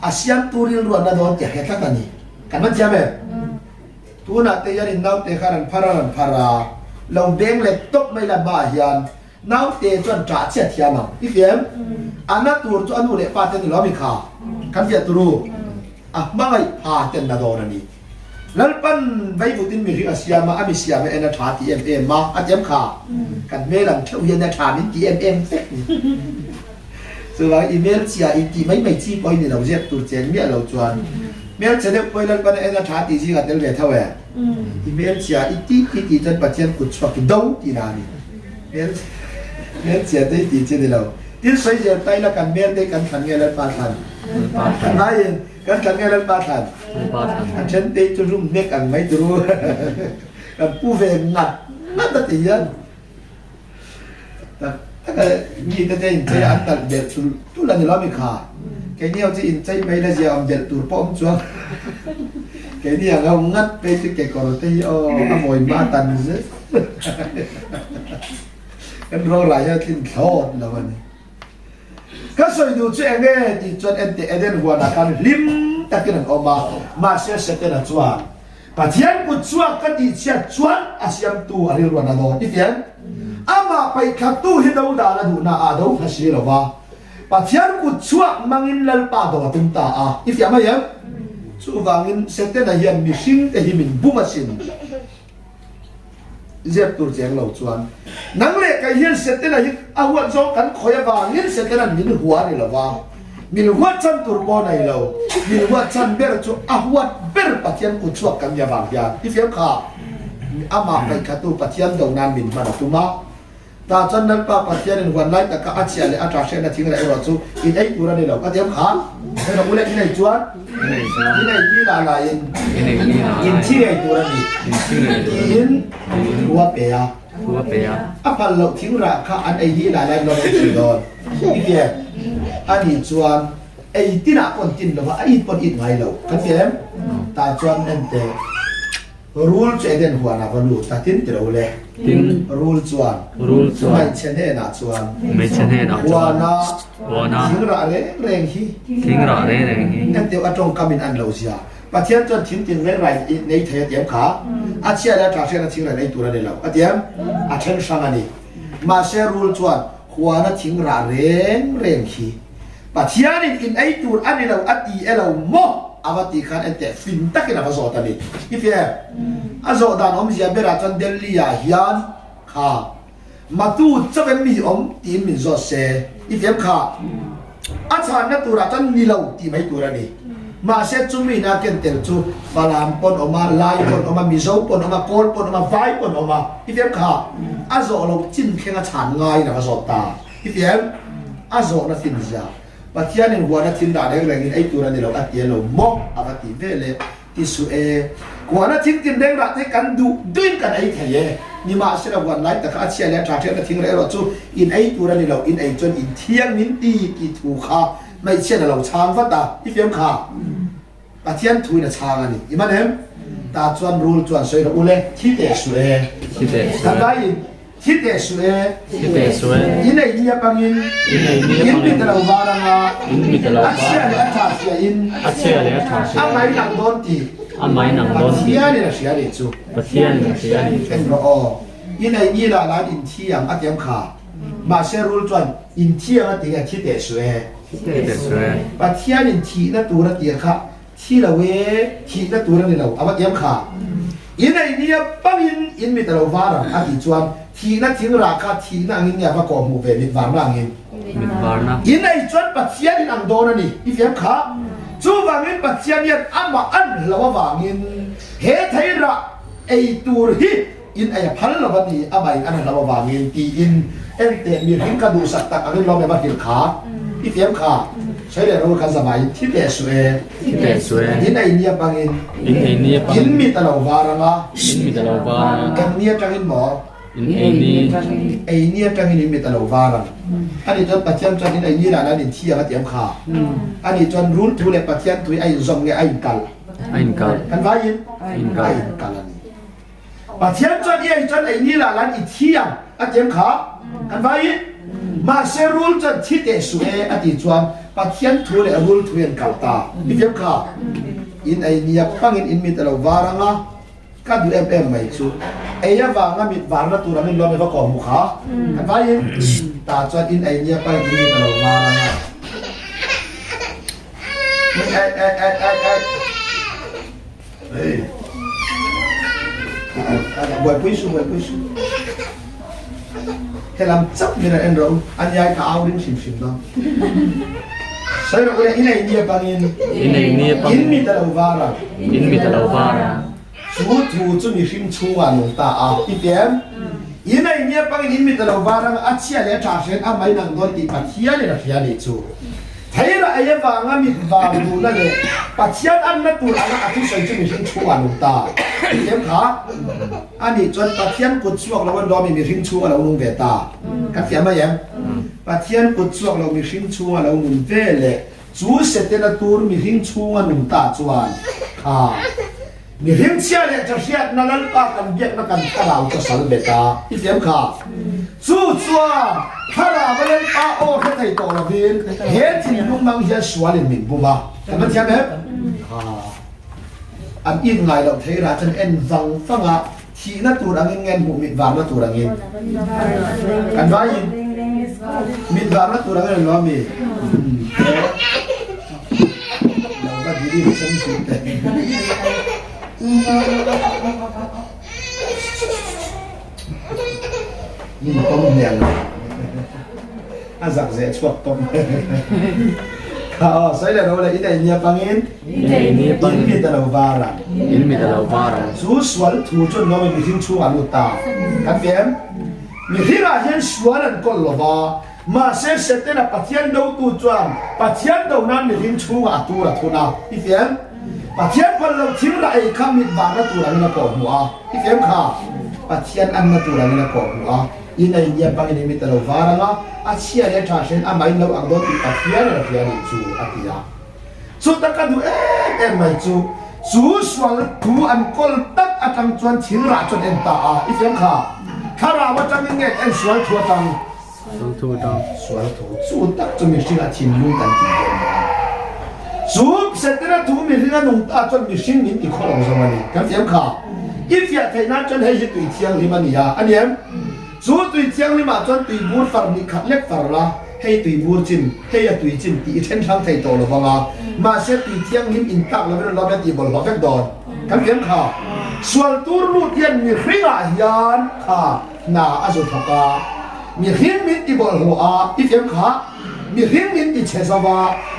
อาเซียนตัวริรู้นั่นโดนเตะเหตุกันนี่กันมันเชื่อไหมตัวน่ะเตะยันน้าเตะขันพาราเราเบ่งเล็กตบไม่ละบ้าเฮียนน้าเตะจนจ่าเชียเทียนอ่ะอีเฟียมอันนั้นตัวจวนนู้นเล็กป้าเตะนี่เราไม่ขากันเฟียตัวรู้อ่ะไม่พาเตะนั่นโดนนี่แล้วปั้นไว้บุตรมีริอาเซียมาอามิเซียมาเอ็นชาทีเอ็มมาอาเจมขากันเมลังเที่ยวเย็นชานี่ทีเอ็มเซ็กนี่ส่วนอีเมลเซียอีทีไม่ชี้ไปนี่เราเจ็บตัวเจนเมียเราจวนเมลเสด็จไปแล้วปั้นเอ็นชาทีที่กันเดลเวทเท่าไหร่อีเมลเซียอีทีจนปัจจัยกุศลกินดาวที่นั่นนี่เมลเซียได้ทีเจนเราที่ใส่เจอไปแล้วกันเมลได้กันขันเงินแล้วปาทันไม่กันขันเงินแล้วปาทันอันฉันเตะจนรุ่มเน็กอันไม่รู้กันผู้เวงนัดตัดตียันแต่ก็มีแต่ใจอันตัดเด็ดตุลันเราไม่ขาแค่นี้เอาจะอินใจไม่ได้จะเอาเด็ดตัวป้อมจ้วงแค่นี้เรางัดไปที่แกก่อนที่อ๋ออโมยมาตันซึกันรอหลายอย่างทิ้งทอดแล้ววันนี้ก็สวยดูเชื่อไงที่จนเอ็นเดนหัวนักการลิมตะกี้นั่นออกมาเสียเสร็จแล้วจวนปัจจัยกุศลกันที่เชื่อจวนอาเซียนตัวอะไรรู้นะโดนที่เดียนอามาไปขับตู้ให้ดูดาละดูน่าอาดูภาษีหรอวะปัจจัยกุศลมังอินลัลปาดว่าตุ้มตาที่เดียนไม่ยังสู้วังอินเสร็จแล้วยังมีสิ่งที่มินบุมาสินเจ็บตัวเจียงเราจวนนังเล็กไอ้เหี้ยเสร็จแล้วยังอาหัวโจกันคอยว่าเหี้ยเสร็จแล้วมีหัวนี่หรอวะมีหัวฉันตัวบอลไหนเรามีหัวฉันเบรจูอาหัวเบรปัจจัยกุศลกันยาบางอย่างที่เฟี้ยงขาอามาไปขัดตัวปัจจัยดงนานมินมาตุมาตาจันนั้นป้าปัจจัยในวันไล่แต่ก็อาเชียเลยอาจารย์เชนทิ้งอะไรเราจูอินไอ้ตัวนี้เราก็เทียมขาให้เราพูดเลยที่ไหนจวนที่ไหนยี่ลาลายอินที่ไหนตัวนี้อินหัวเปียอาพันเราทิ้งราคาอันไอ้ยี่ลาลายเราไม่ถือโดนที่เดียอันนี้จวนไอ้ที่น่าปนจินเราว่าไอ้ปนอินไงเราคันเสียมตาจวนนั่นเตะร rule che den huana valu ta tin tiro le tin rule chuan rule chuan mai chene na chuan mấy chân hết đó huana wana thing ra le reng hi thính rõ đấy này kan teu atong kamin an lo sia pathian chuan thim tin reng rai nei the tiam kha a chia la tra se na thing ra nei tura le lo atiam a then sang ani ma se rule chuan huana thing ra reng hi pathian in ai tur ani lo ati elo mo avati khan ente fin takina va zota ni ifia azo dan om zia bera chan delhi ya hian kha matu chaben mi om tin min zo se ifia kha acha na tura chan ni lo ti mai tura ni ma se chumi na ken tel chu balam pon oma lai pon oma mizo pon oma kol pon oma vai pon oma ifia kha azo lo chin khenga chan ngai na va zota ifia azo na fin zia pathian in huana thin da deng reng in ai tura ni lo atia lo mo avati vele ti su e huana thin tin deng ra te kan du duin kan ai thaye ni ma se la wan lai ta kha chia le tha the na thing re ro chu in ai tura ni lo in ai chon in thiang min ti ki thu kha mai che na lo chang va ta i fiam kha pathian thui na chang ani i man hem ta chuan rule chuan soi ro ule thi te su e thì để kan dai thi te su e thì để xuôi in ai ni apangin in mi ta lo varanga in mi ta lo Asia le atha sia in Asia le atha sia amai nang don ti amai nang don ti sia ni na sia ni chu pathian là sia ni en ro o in ai ni la lan in thiam atiam kha ma se rul chuan in thiam ati ga thi te su e thì để xuôi pathian in thi na tu ra ti kha thi la we thi na tu ra ni lo awatiam kha in ai ni pangin in mi ta lo vara ati chuan thi na thing ra kha thi na ngin ya va ko mu ve mi var na ngin mình vào na in ai chuan pathian in ang don ani i fiam kha chu wangin pathian yan ama an lawa wangin he thaira ei tur hi in ai phal lawa ni abai an lawa wangin ti in ente mi ring ka du sak tak angin lo me ba hil kha i fiam kha sai le ro kan samai thi te su e thì để xuôi in ai nia bangin in ai ni pa in mi ta lo waranga in mi ta lo ba kan nia tangin mo in ai ni ei nia tangin in mi ta lo warang ani chuan pathian chuan in ai ni la lan in thi anga tiam kha ani chuan rule thu le pathian tui ai zong nge ai kal anh cả kan vai in anh cả ai kal ani pathian chuan ai chuan ai ni la lan i thiam a tiam kha kan vai in ma se rule chuan thi te su e ati chuan pathian thu le rule thu en kal ta i tiam kha in ai ni pangin in mi ta lo waranga ka du em mai chu ai ya wanga mi warna tu rangin lo me va ko mu kha kan vai in ta chuan in ai ni pangin in mi ta lo waranga Hey. Buat puisu. Helam cap mina enro anyai ka awring sim dong. Saya nak kuliah ini dia bangin. in ai ni pa In mi talau vara. in mi ta lo ba Chu chu mi sim chu nong ta a. Item. Ini dia bangin in mi talau vara achia le cha sen a mai nang don ti pathia le ria ni chu. Thai ra ai va nga mi va du na le pathian an na tu ana ati sai chu mi sim chu nong ta. Item kha. Ani chuan pathian kut chuak lawan do mi sim chu lo nong ve ta. Kan fiam ma yam. Pathian kut chuak lo mi sim chu lo nong ve le. Chu se te na tur mi sim chu nong ta chuan. Ha. Mi sim chia le cha sia na lan pa kan biak na kan ta lao cha sal beta. I fiam kha. Chu chuan thara ba len pa o kha thai to la bin. He thin lung mang hia swalin min bu ba. Kan man thiam he. Ha. An in ngai lo thei ra chan en vang fanga thi na tur angin ngen bu mit wang na tur angin kan vai mit wang na tur angin lo mi lo ka diri chen su te yin tom nian azak ze chuak tom sai là đâu là ít này nhiều bằng in mi ta lâu vara in mi ta lo ba chú sual thu cho nó mình tin chú ăn ta các em mình khi là hiện sual ăn con lo ba mà sẽ tên là pathian đâu tu chuan pathian đâu nan mình tin chú à tu là thu nào ít em pathian con lâu thiếu lại khăm mình vàng nó tu là mình là cổ hùa ít em khá pathian ăn nó tu là mình là cổ hùa in ai nhiều bằng in mi ta lâu vara nó à chia để trả sen à mấy lâu ăn đó thì pathian là pathian chú à thì à chú ta cái đu em mày chú สูสวลทูอันกอลตักอัตังจวนชิงราจนเอ็นตาอีเฟียงค่ะข้าราว่าจังเง็นเอ็นสวลทัวตัง ต้องทูต้อง สวลทูสูตักจะมีสิ่งอาทิมลุงกันที่เดิมสูเสร็จแล้วทูมีเรื่องนุ่งตาจนมีสิ่งนี้ที่ขอลงสมานีกันเฟียงค่ะอีเฟียไทยนั้นจนให้ตุยเทียงลิมานียอันนี้สูตุยเทียงลิมาจนตุยบูดฟาร์มีขัดเล็กฟาร์ละให้ตุยบูดจินให้ตุยจินตีเช่นทางไทยโตลงมามาเสร็จตุยเทียงลิมอินตักแล้วไม่รู้เราตีบอลเราแฟกดอนกันเฟียงค่ะส่วนตัวรูดยันมีริงอาหยานค่ะนาอาสุทกามีริงมินตีบอลหัวอีเฟียงค่ะมีริงมินตีเชสวา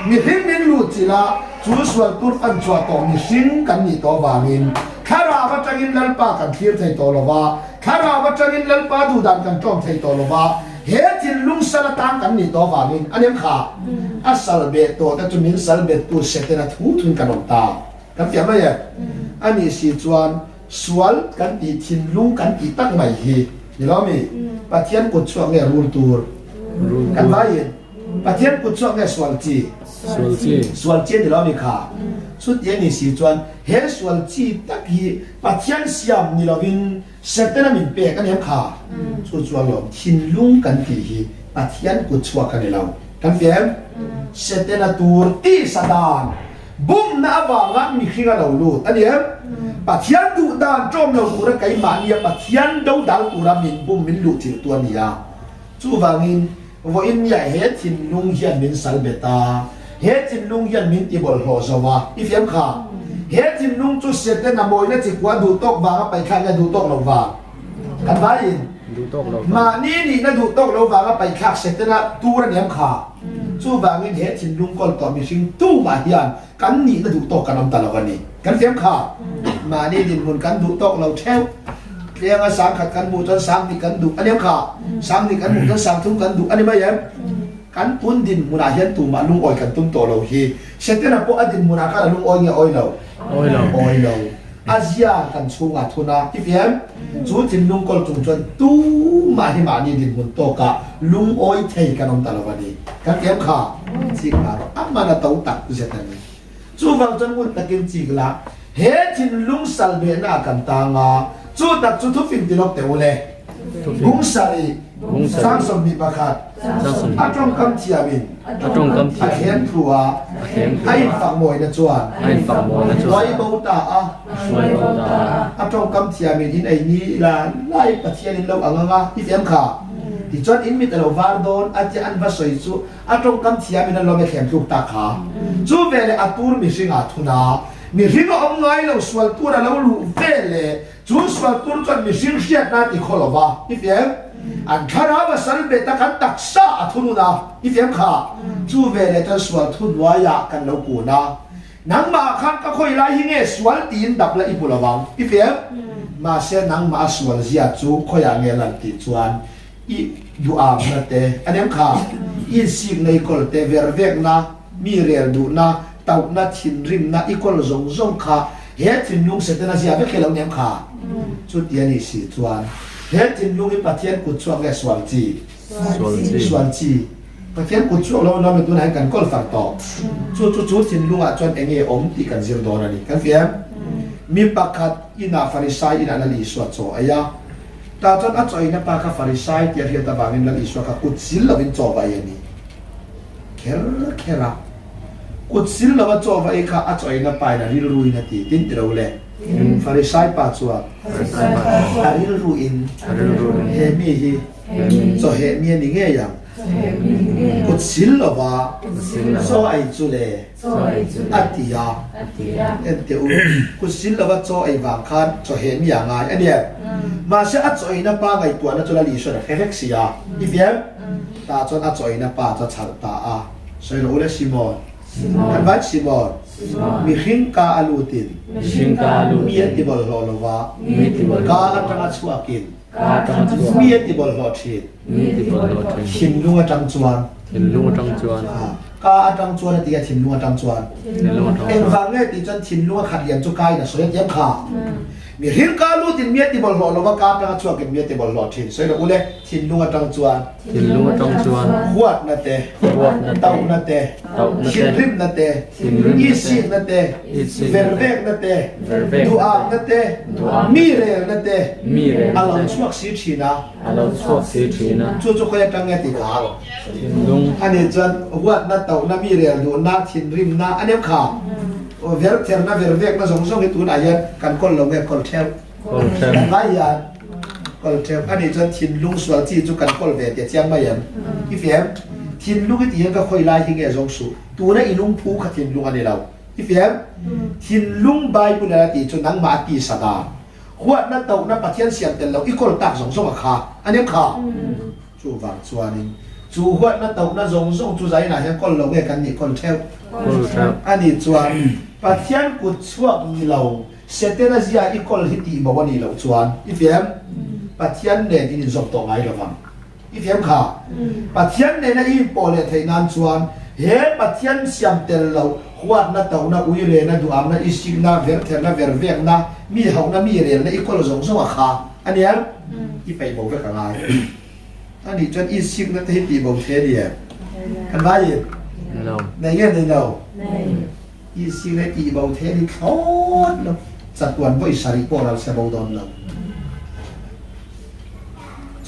มีริงมินลูจิลาจูส่วนตัวอันจวดต่อมีสิ่งกันนี่ตัวบามินข้าราวัจกินลัลปากันเทียบไทยตัวลวาข้าราวัจกินลัลปาดูดันกันจ้องไทยตัวลวาเฮตินลุงสลัดตังกันนี่ตัวบามินอันนี้ค่ะอัสลเบตตัวแต่จุมินสลเบตตัวเสตนะทุทุนกันออกตากันเทียบไหมอันนี้สิจวนสวลกันตีทินลุงกันตีตั้งใหม่ฮีนี่ล้อมีปะเทียนกุดช่วงเนี่ยรูลตูร์กันไว้ปะเทียนกุดช่วงเนี่ยสวลจี สวลจี สวลจีนี่ล้อมีค่ะสุดเย็นนี่สิจวนเฮสวลจีตักฮีปะเทียนเสียมนี่ล้อวินเสตนะมินเปกันเนี่ยค่ะสุดจวนล้อทินลุงกันตีฮีปะเทียนกุดช่วงกันนี่ล้อกันเฟียมเสตนะตูร์ตีสดานบุ้มน้าว่างานมีขึ้นกันเราลูดอันนี้ปัทยันดูดานจอมเราตัวไก่มาเนี่ยปัทยันดูดานตัวมินบุ้มมินลูดถึงตัวนี้อ่ะจู่วางินว่าอินใหญ่เฮตินลุงเฮียนมินสัลเบตาเฮตินลุงเฮียนมินติบอลโฮสวาอีเฟียมค่ะเฮตินลุงจู่เสร็จแล้วนำมวยนั่นจิกว่าดูตกวางไปข้างกันดูตกเราวางกันไว้อิน ดูโต๊ะเรา มานี่นี่นั่นดูตกเราวางไปข้างเสร็จแล้วตัวนั่นเนี่ยค่ะจู่วางินเฮตินลุงก็ต่อมีสิ่งตู้มาเฮียนกันนี่นั่นดูตกกันน้ำตาเรากันนี่กันเฟียมค่ะมานี่ดินมุนกันดูตกเราเท่าเรียงสังขัดกันมูจนสังนี่กันดูอันนี้ค่ะสังนี่กันมูจนสังทุ่มกันดูอันนี้ไม่ยังกันตุนดินมุนาเห็นตุ่มลุงอ้อยกันตุ่มโตเราฮีเสร็จแล้วพอดินมุนากันลุงอ้อยเนี่ยอ้อยเรา โอ้ยเรา อ้อยเราอาเซียกันชูงาทุนาที่เพียงจูดินลุงกอลจงจนตู้มาที่มานี่ดินมุนโตกะลุงอ้อยเทกันน้ำตาเราวันนี้กันเพียงค่ะสิงห์อันมานาเต้าตักกุศลนี่จูฟังจนมุนตะกินจิกละเฮจินลุงสัลเบนากันตางาจูตักจูทุฟินติลกเตวเลบุงสารีสังสมบิบัคัด เจ้าสม อาจงคำเทียบิน อาตรงกำ อา ที่ เห็นครัว เข็ม ให้ฟังมวยนะจวน ให้ฝั่งโมนะช่ว ไว้ ย เบาตาอ่ะ ช่วยเราตา อาจงคำเทียบินอินไอ้นี้ละไล่ปะเทียนินเราอ่างงาที่เทียมขาที่จวนอินมิตรเราวาร์ดอนอาจจะอันว่าสวยจูอาจงคำเทียบินเราไม่เข็มทุกตาขาจูเวลอาตูร์มิสิงอาทุนามีริงก็องไงเราสวลตัวเราลูเวลจูสวลตัวจนมีสิ่งเสียดนาติโคลวาที่เทียมอันคาราบสันเบตกันตักษาทุนุนาที่เทียมขาจูเวลจะสวลทุนวายากันเรากูนานังมาขันก็ค่อยไล่หิ้งสวลตีนดับละอีบุลวังที่เทียมมาเสียนังมาสวลเสียจูค่อยเงลันติจวนอีดูอามนะเตอันนี้ขาอีสิ่งในกอลเตเวรเวกนะมีเรียลดูนะเต่านะทินริมนะอีกอลซงซงขาเฮตินลุงเสตนะเสียไปเคลาเนี่ยขาจุดยันอีสิจวนเฮตินลุงอีปัทยันกุดช่วงแกสวลจี สวลจี สวลจีปัทยันกุดช่วงเราไม่ตัวไหนกันก็ฝังต่อจุดทินลุงอ่ะจวนเองอมตีกันเสียดอนนี่กันเฟียมมีปักขัดอินาฟาริสัยอินาลีสวดโซอายะตาจนอัจอยนะปากฟาริสัยเทียร์ตาบางินลีสวดกุดซิลลวินโจบายนี่เคระกุดซิลลวินโจบายค่ะอัจอยนะไปนะริลรุยนะตีตินติเราเลยฟาริสัยปัจจุบันอาริลรุอินเฮมีฮีโซเฮมีนี่เงี้ยยังกุดซิลลวะโซไอจุเลอัติยาเอ็นเตอูกุดซิลลวะโซไอวางคันโซเฮมียังไงอันเนี้ยมาเสียอัจอยนะป้าไงตัวนั้นจุลลีสวดเฮเฟกซิยาอีเฟียมตาจนอัจอยนะป้าจะฉันตาอาใส่รู้เลยซิมอนอันบัดซิมอนมีหิงกาอาลูติน ชิงกาลู มีติบอลโลลวะ มีติบอล กาอันจังชัวกิน กาจังจวน มีติบอลโลชีน มีติบอลโลทิน ชินลุงจังจวน เห็นลุงจังจวน กาอันจังจวนตีกับชินลุงจังจวน เห็นลุงจัง เอ็งฟังเนี่ยตีจนชินลุงขัดเยียมจุกายนะสวยเยี่ยมขาเ มีหินกาลูตินเมียติบอลหล่อลงว่ากาเป็นช่วงกันเมียติบอลหล่อทิ้งสวยเราอุเล่ทิ้งลุงจังจวน ทินลุงจงจวน ขวดนั่นเตะ ขวดนั่นเตะ เต่านั่นเตะ เต่านั่นเตะ หินริมนั่นเตะ หินริมนั่นเตะ อีซีนั่นเตะ อีซี เวรเวกนั่นเตะ เวรเวก ดูอานั่นเตะ ดูอา มีเรลนั่นเตะ มีเร อาลังช่วงสีชีนะ เราชอบสีทีนะ จู่ๆก็ยังตั้งเงี้ยติดขา ทินลุง อันนี้จนวัดนั่นเต่านั่นมีเรลดูนั่นทิ้งริมนั่นอันนี้ขาเวรเทอร์นั่นเวรเวกนั่นสองให้ตัวอายันกันคนลงเงี้ยคนเทล โอเค กันไว้ยันคนเทลอันนี้จนทิ้งลุงสวดที่จุกันคนเวทเจียงไม่ยันอีเฟียมทิ้งลุงที่ยังก็ค่อยไล่ที่เงี้ยสองสูตัวนั้นอีลุงผู้ขัดทิ้งลุงอันนี้เราอีเฟียมทิ้งลุงใบบุญอะไรตีจนนั่งมาตีสตาขวดนั่นเต่านั่นปะเทียนเสียงเต็มเราอีคนตักสองส่งขาอันนี้ขาจู่ฟังส่วนนี้จู่ขวดนั่นเต่านั่นสองส่งจู่ใจไหนยังคนลงเงี้ยกันนี่คนเทล โอเค อันนี้จวนปะเทียนกุดช่วงนี้เราเสร็จแล้วสิอีกคนฮิตตีบอกว่านี่เราจวนอีเฟียมปะเทียนเนี่ยที่นี่ส่งตัวไงเราฟังอีเฟียมค่ะปะเทียนเนี่ยนะอีปอเลยไทยงานจวนเฮ้ปะเทียนเสียมเตลเราขวดนั่นเต่านั่นอุยเรนั่นดูอามนั่นอีสิกนั่นเวรเทนั่นเวรเวกนั่นมีเฮานั่นมีเรนนั่นอีกคนเราส่งส่งขาอันนี้อีไปบอกว่าอะไรอันนี้จนอีสิกนั่นฮิตตีบอกเทียดีกันว่าอย่าง เรา ในเงี้ยในเราอีสิเลตีเบาเทนี่ทอดเราสัตวันบ่อยสาริปอเราเสบาดอนเรา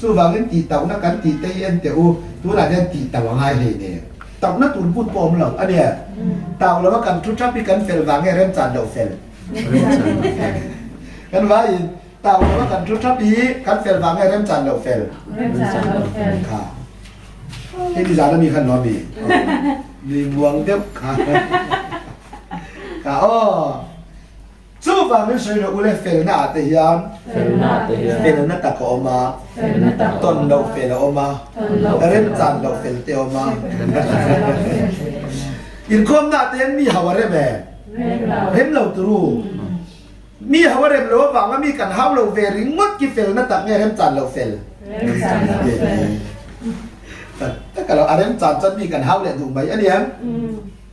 สู้บางเรื่องตีเต่านักการตีเตยนแต่อูตัวหลานเนี่ยตีเต่าง่ายเลยเนี่ยเต่านักตุนพูดปมเราอันเนี้ยเต่าเราว่ากันทุกทับปีกันเฟลวางให้เริ่มจานเราเฟลกันว่าเต่าเราว่ากันทุกทับปีกันเฟลวางให้เริ่มจานเราเฟลค่ะที่ดีจานนั้นมีขันนอนดีมีงวงเดียวค่ะค่ะอ๋อสู้ฟังไม่ใช่เราอุเลเฟลน่าแต่ยาม เฟลนาเตีย เฟลน่าตะกอมาต้นเราเฟลออกมาเริ่มจานเราเฟลเตียวมาอินคอมน่าแต่ยังมีหาวเร่แม่เริ่มเราตรู้มีหาวเร่เราฟังว่ามีกันหาวเราเฟริงดกี่เฟลน่าตักเนี่ยเริ่มจานเราเฟลแต่ก็เราอาเริ่มจานจนมีกันหาวเลยถูกไหมอันนี้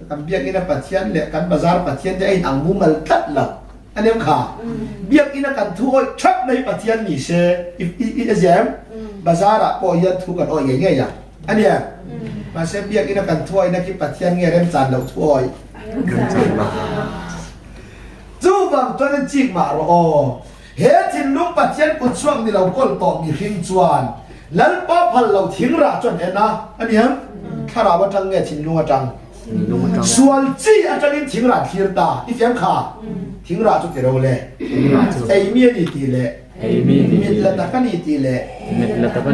กันเบียกินปัจเจียนเลยกันบาซาร์ปัจเจียนจะไอ้อังมุมัลตัดหลักอันนี้ค่ะเบียกินกันทั่วชับในปัจเจียนนี่เชอีเจมบาซาร์ปอยยันทุกันโอ้ยเงี้ยอย่างอันนี้มาเชเบียกินกันทั่วนักกิปัจเจียนเงี้ยเริ่มจานเราทั่วจู่ฟังตัวนั้นจิกมาโอ้เฮ้ทินลุงปัจเจียนกุศลนี่เราก็ต่อมีหินจวนแล้วป้าพันเราทิ้งราจนเอ็นะอันนี้ข้าราวัจังเงี้ยทินลุงจังลุงจง ส่วนจีอาจารย์ทิ้งราทีร์ตาอีเฟียงขาทิ้งราจุดเดียวเลยไอเมียนี่ตีเลยมิดละตะกันนี่ตีเลย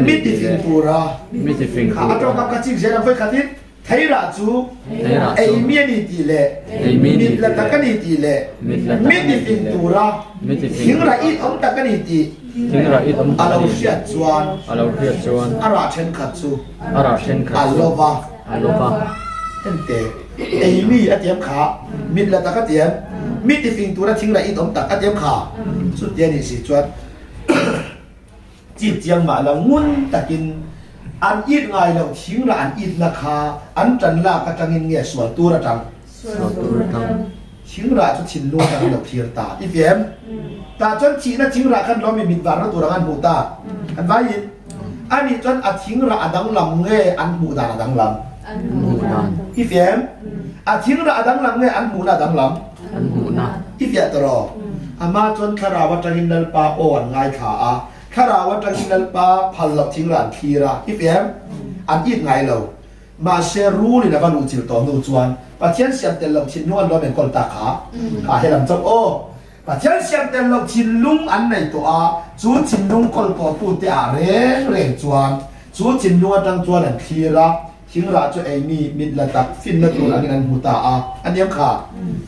มิดที่ฟิงตูระขาอาจารย์กับกระชิงเสียงไฟขัดทิศไทยราจูไอเมียนี่ตีเลยมิดละตะกันนี่ตีเลยมิดที่ฟิงตูระทิ้งราอีอมตะกันนี่ตีอาเราเสียจวนอาราเชนขัดจูอาโลวาตั้งแต่ไอ้มีอาเจียมขามิดละตะกะเจียมมิดที่ฟิงตัวนั้นทิ้งละอีตอมตักอาเจียมขาสุดเดียนี่สิจวนจีเจียงมาละงุนตะกินอันอีดไงเราทิ้งละอันอีดราคาอันจันละกะจังเงี้ยส่วนตัวละจังทิ้งละจุดชินลัวจังเราเพียรตาอีเฟียมตาจนชีนะทิ้งละกันเราไม่มิดวานตัวละอันหูตาอันว่ายินอันนี้จนอัดทิ้งละอันดังลำเงยอันหูตาอันดังลำอีเฟียมอาทิ้งระดังหลังเนี่ยอันหูน่ะดังหลังอีเฟียตรออามาจนคาราวัตหินนัลปาอ่อนง่ายขาคาราวัตหินนัลปาพันหลับทิ้งรันทีระอีเฟียมอันอีกไงเรามาเชรูนี่นะก็รู้จิตต่อนูจวนปัจเจียนเสียมเต็มเราชินนวลเราเป็นคนตาขาให้ลำจบโอ้ปัจเจียนเสียมเต็มเราชินลุงอันในตัวจูชินลุงคนตัวปูเตะเร่งจวนจูชินนวลจังจวนอันทีระทิ้งราชไอมีมิดละตักฟินละตัวอันนี้อันหูตาอันนี้ค่ะ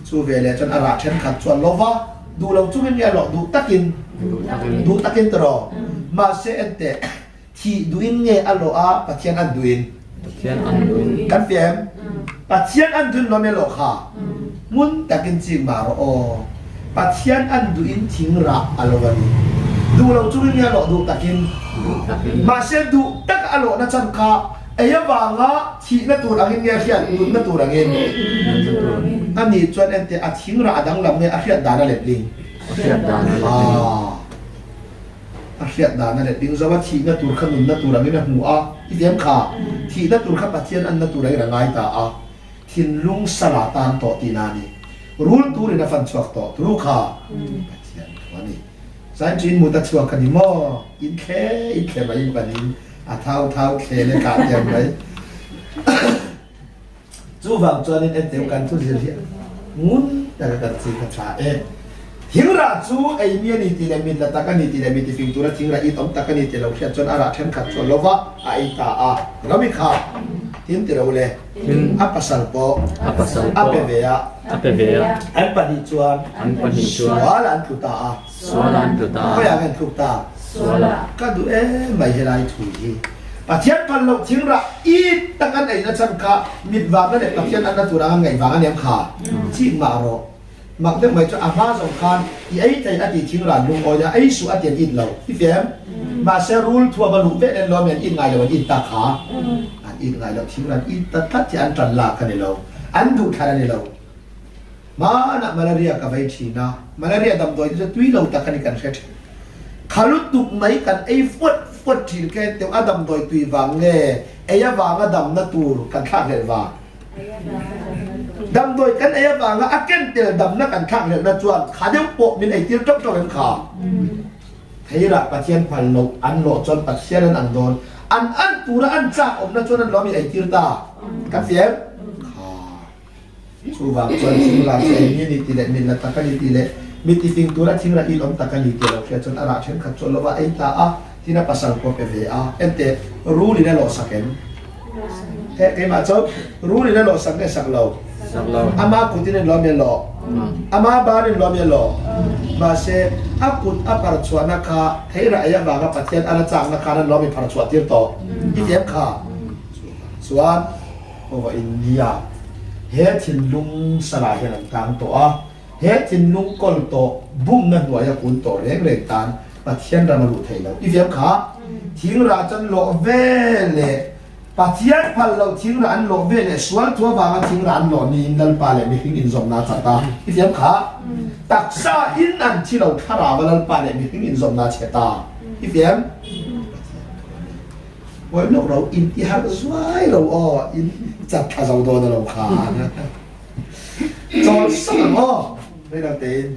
ชูเวลจนอาราเช่นขัดชวนโลวะดูเราจุกันเนี่ยหรอกดูตักินตรอมาเสเอนเตที่ดูอินเนี่ยอัลโลอาปัจเจียนอันดูอินกันเฟียมปัจเจียนอันดูนเราไม่หรอกค่ะมุนตักินจริงมาโอปัจเจียนอันดูอินทิ้งราอัลโลวันนี้ดูเราจุกันเนี่ยหรอกดูตักินมาเสดูตักอัลโลนั่นจันค่ะไอ้ยาบางะที่นั่นตัวรังเงี้ยเขียนตัวนั่นตัวรังเงี้ยอันนี้จวนเอ็นเตอทิ้งระดังลำเนี่ยเขียนดานาเล็บลิง เสียดานนั่นแหละ เสียดานนั่นแหละดิ้งสวัสดิ์นัตุรขนุนนัตุรังนี่นะหัวอีเดียมขาที่นัตุรขปัจเจียนอันนัตุรังไงตาทินลุงสลาตานโตตีนานีรูลตูรินะฟันชวกโตรูขาปัจเจียนวันนี้สายจีนมุตัดชวกกันนี่มออินเคไปอยู่กันนี่เท้าเคเลยการเดียมไปจู่ฟังจวนนี่เดียวกันทุกเรื่องงุ้นแต่ก็ตัดสินกันช้าทิ้งราจูไอเมียนี่ตีเลมิดละตะกันนี่ตีเลมิดที่ฟิงตัวละทิ้งราอีตอมตะกันนี่ตีเราเชื่อจนอาราเทนขัดจนลวะไอตาเราไม่ขาดทิ้งตีเราเลยอัปสัลโป apa อัป salpo เวีย apa vea อันปนิจวน an ส panichua วาลันทุตา swalan tuta ก็อยากเห็นทุตา swala ก็ดูไม่เห็นอะไรถูกที่ปัจเจียนพันเราทิ้งราอีตะกันไอนั่นฉันขามิดวางนั่นแหละปัจเจียนอันนั้นตัวรังไงวางอันนี้ขาที่มาโรมักเรื่องไม่จะอาภาสำคัญที่ไอ้ใจอดีตทิ้งร้านลุงโอยไอ้สุอดีตอินเราพี่เฟมมาเซรูลทัวบรรลุเวทล้อมยันอินไงเราอินตาขาอันอินไงเราทิ้งร้านอินตาทัดที่อันตรลากันเราอันดูทานเรามาหน้ามาลาเรียกับไอ้ชีนะมาลาเรียดำโดยจะตุยเราตะกันกันเสร็จขาลุตุกไหมกันไอ้ฟดที่แกเดี๋ยวอดำโดยตุยวางเง่ไอ้ยาวางอดำนัตูร์กันข้างเรือว่าดำโดยกันไอ้บางก็อักเกนเตลดำนักกันข้างเลยนะจวนขาเดียวโปะมินไอ้เตี้ยจบเป็นขาเฮียระปัจเจียนพันลกอันโลจนปัจเจียนอันโดนอันตัวอันจ้าอมนะจวนนั้นล้อมีไอ้เตี้ยตากับเฟียมขาชูบางจวนชิงลาเซนี่นี่ตีเล็มินละตะกันนี่ตีเล็มิติฟิงตัวชิงละอีลอมตะกันนี่ตีเล็เฟียจนอาราเชนขัดจนละว่าไอ้ตาที่น่าปัสสาวะเปเวเอ็นเตรู้นี่นะโลสักเอ็นเฮ้ยมาจบรู้นี่นะโลสักเนี่ยสักเรา saklo ama kutin lo me lo ama barin lo me lo ma se akut apar chuana kha theira ya ba ga pathian ana chang na kha lo me phar chua tir to i tem kha chuan over india he thin lung sala he lang tang to he thin lung kol to bum na hnuai ya kun to reng reng tan pathian ra ma lu thei lo i tem kha thing ra chan lo ve leปัจจัยพันเราทิ้งร้านโลเวเนสวนทัวบางทิ้งร้านโลนีนัลปาเลมีหิ้งอินซอมนาจัตตาอีเดียมขาตักซาอินอันที่เราขาราวนัลปาเลมีหิ้งอินซอมนาเชตาอีเดียมวันนี้เราอินที่หาสวยเราอินจัดข้าวโดนเราขาจอดสั่งไม่ได้เต็น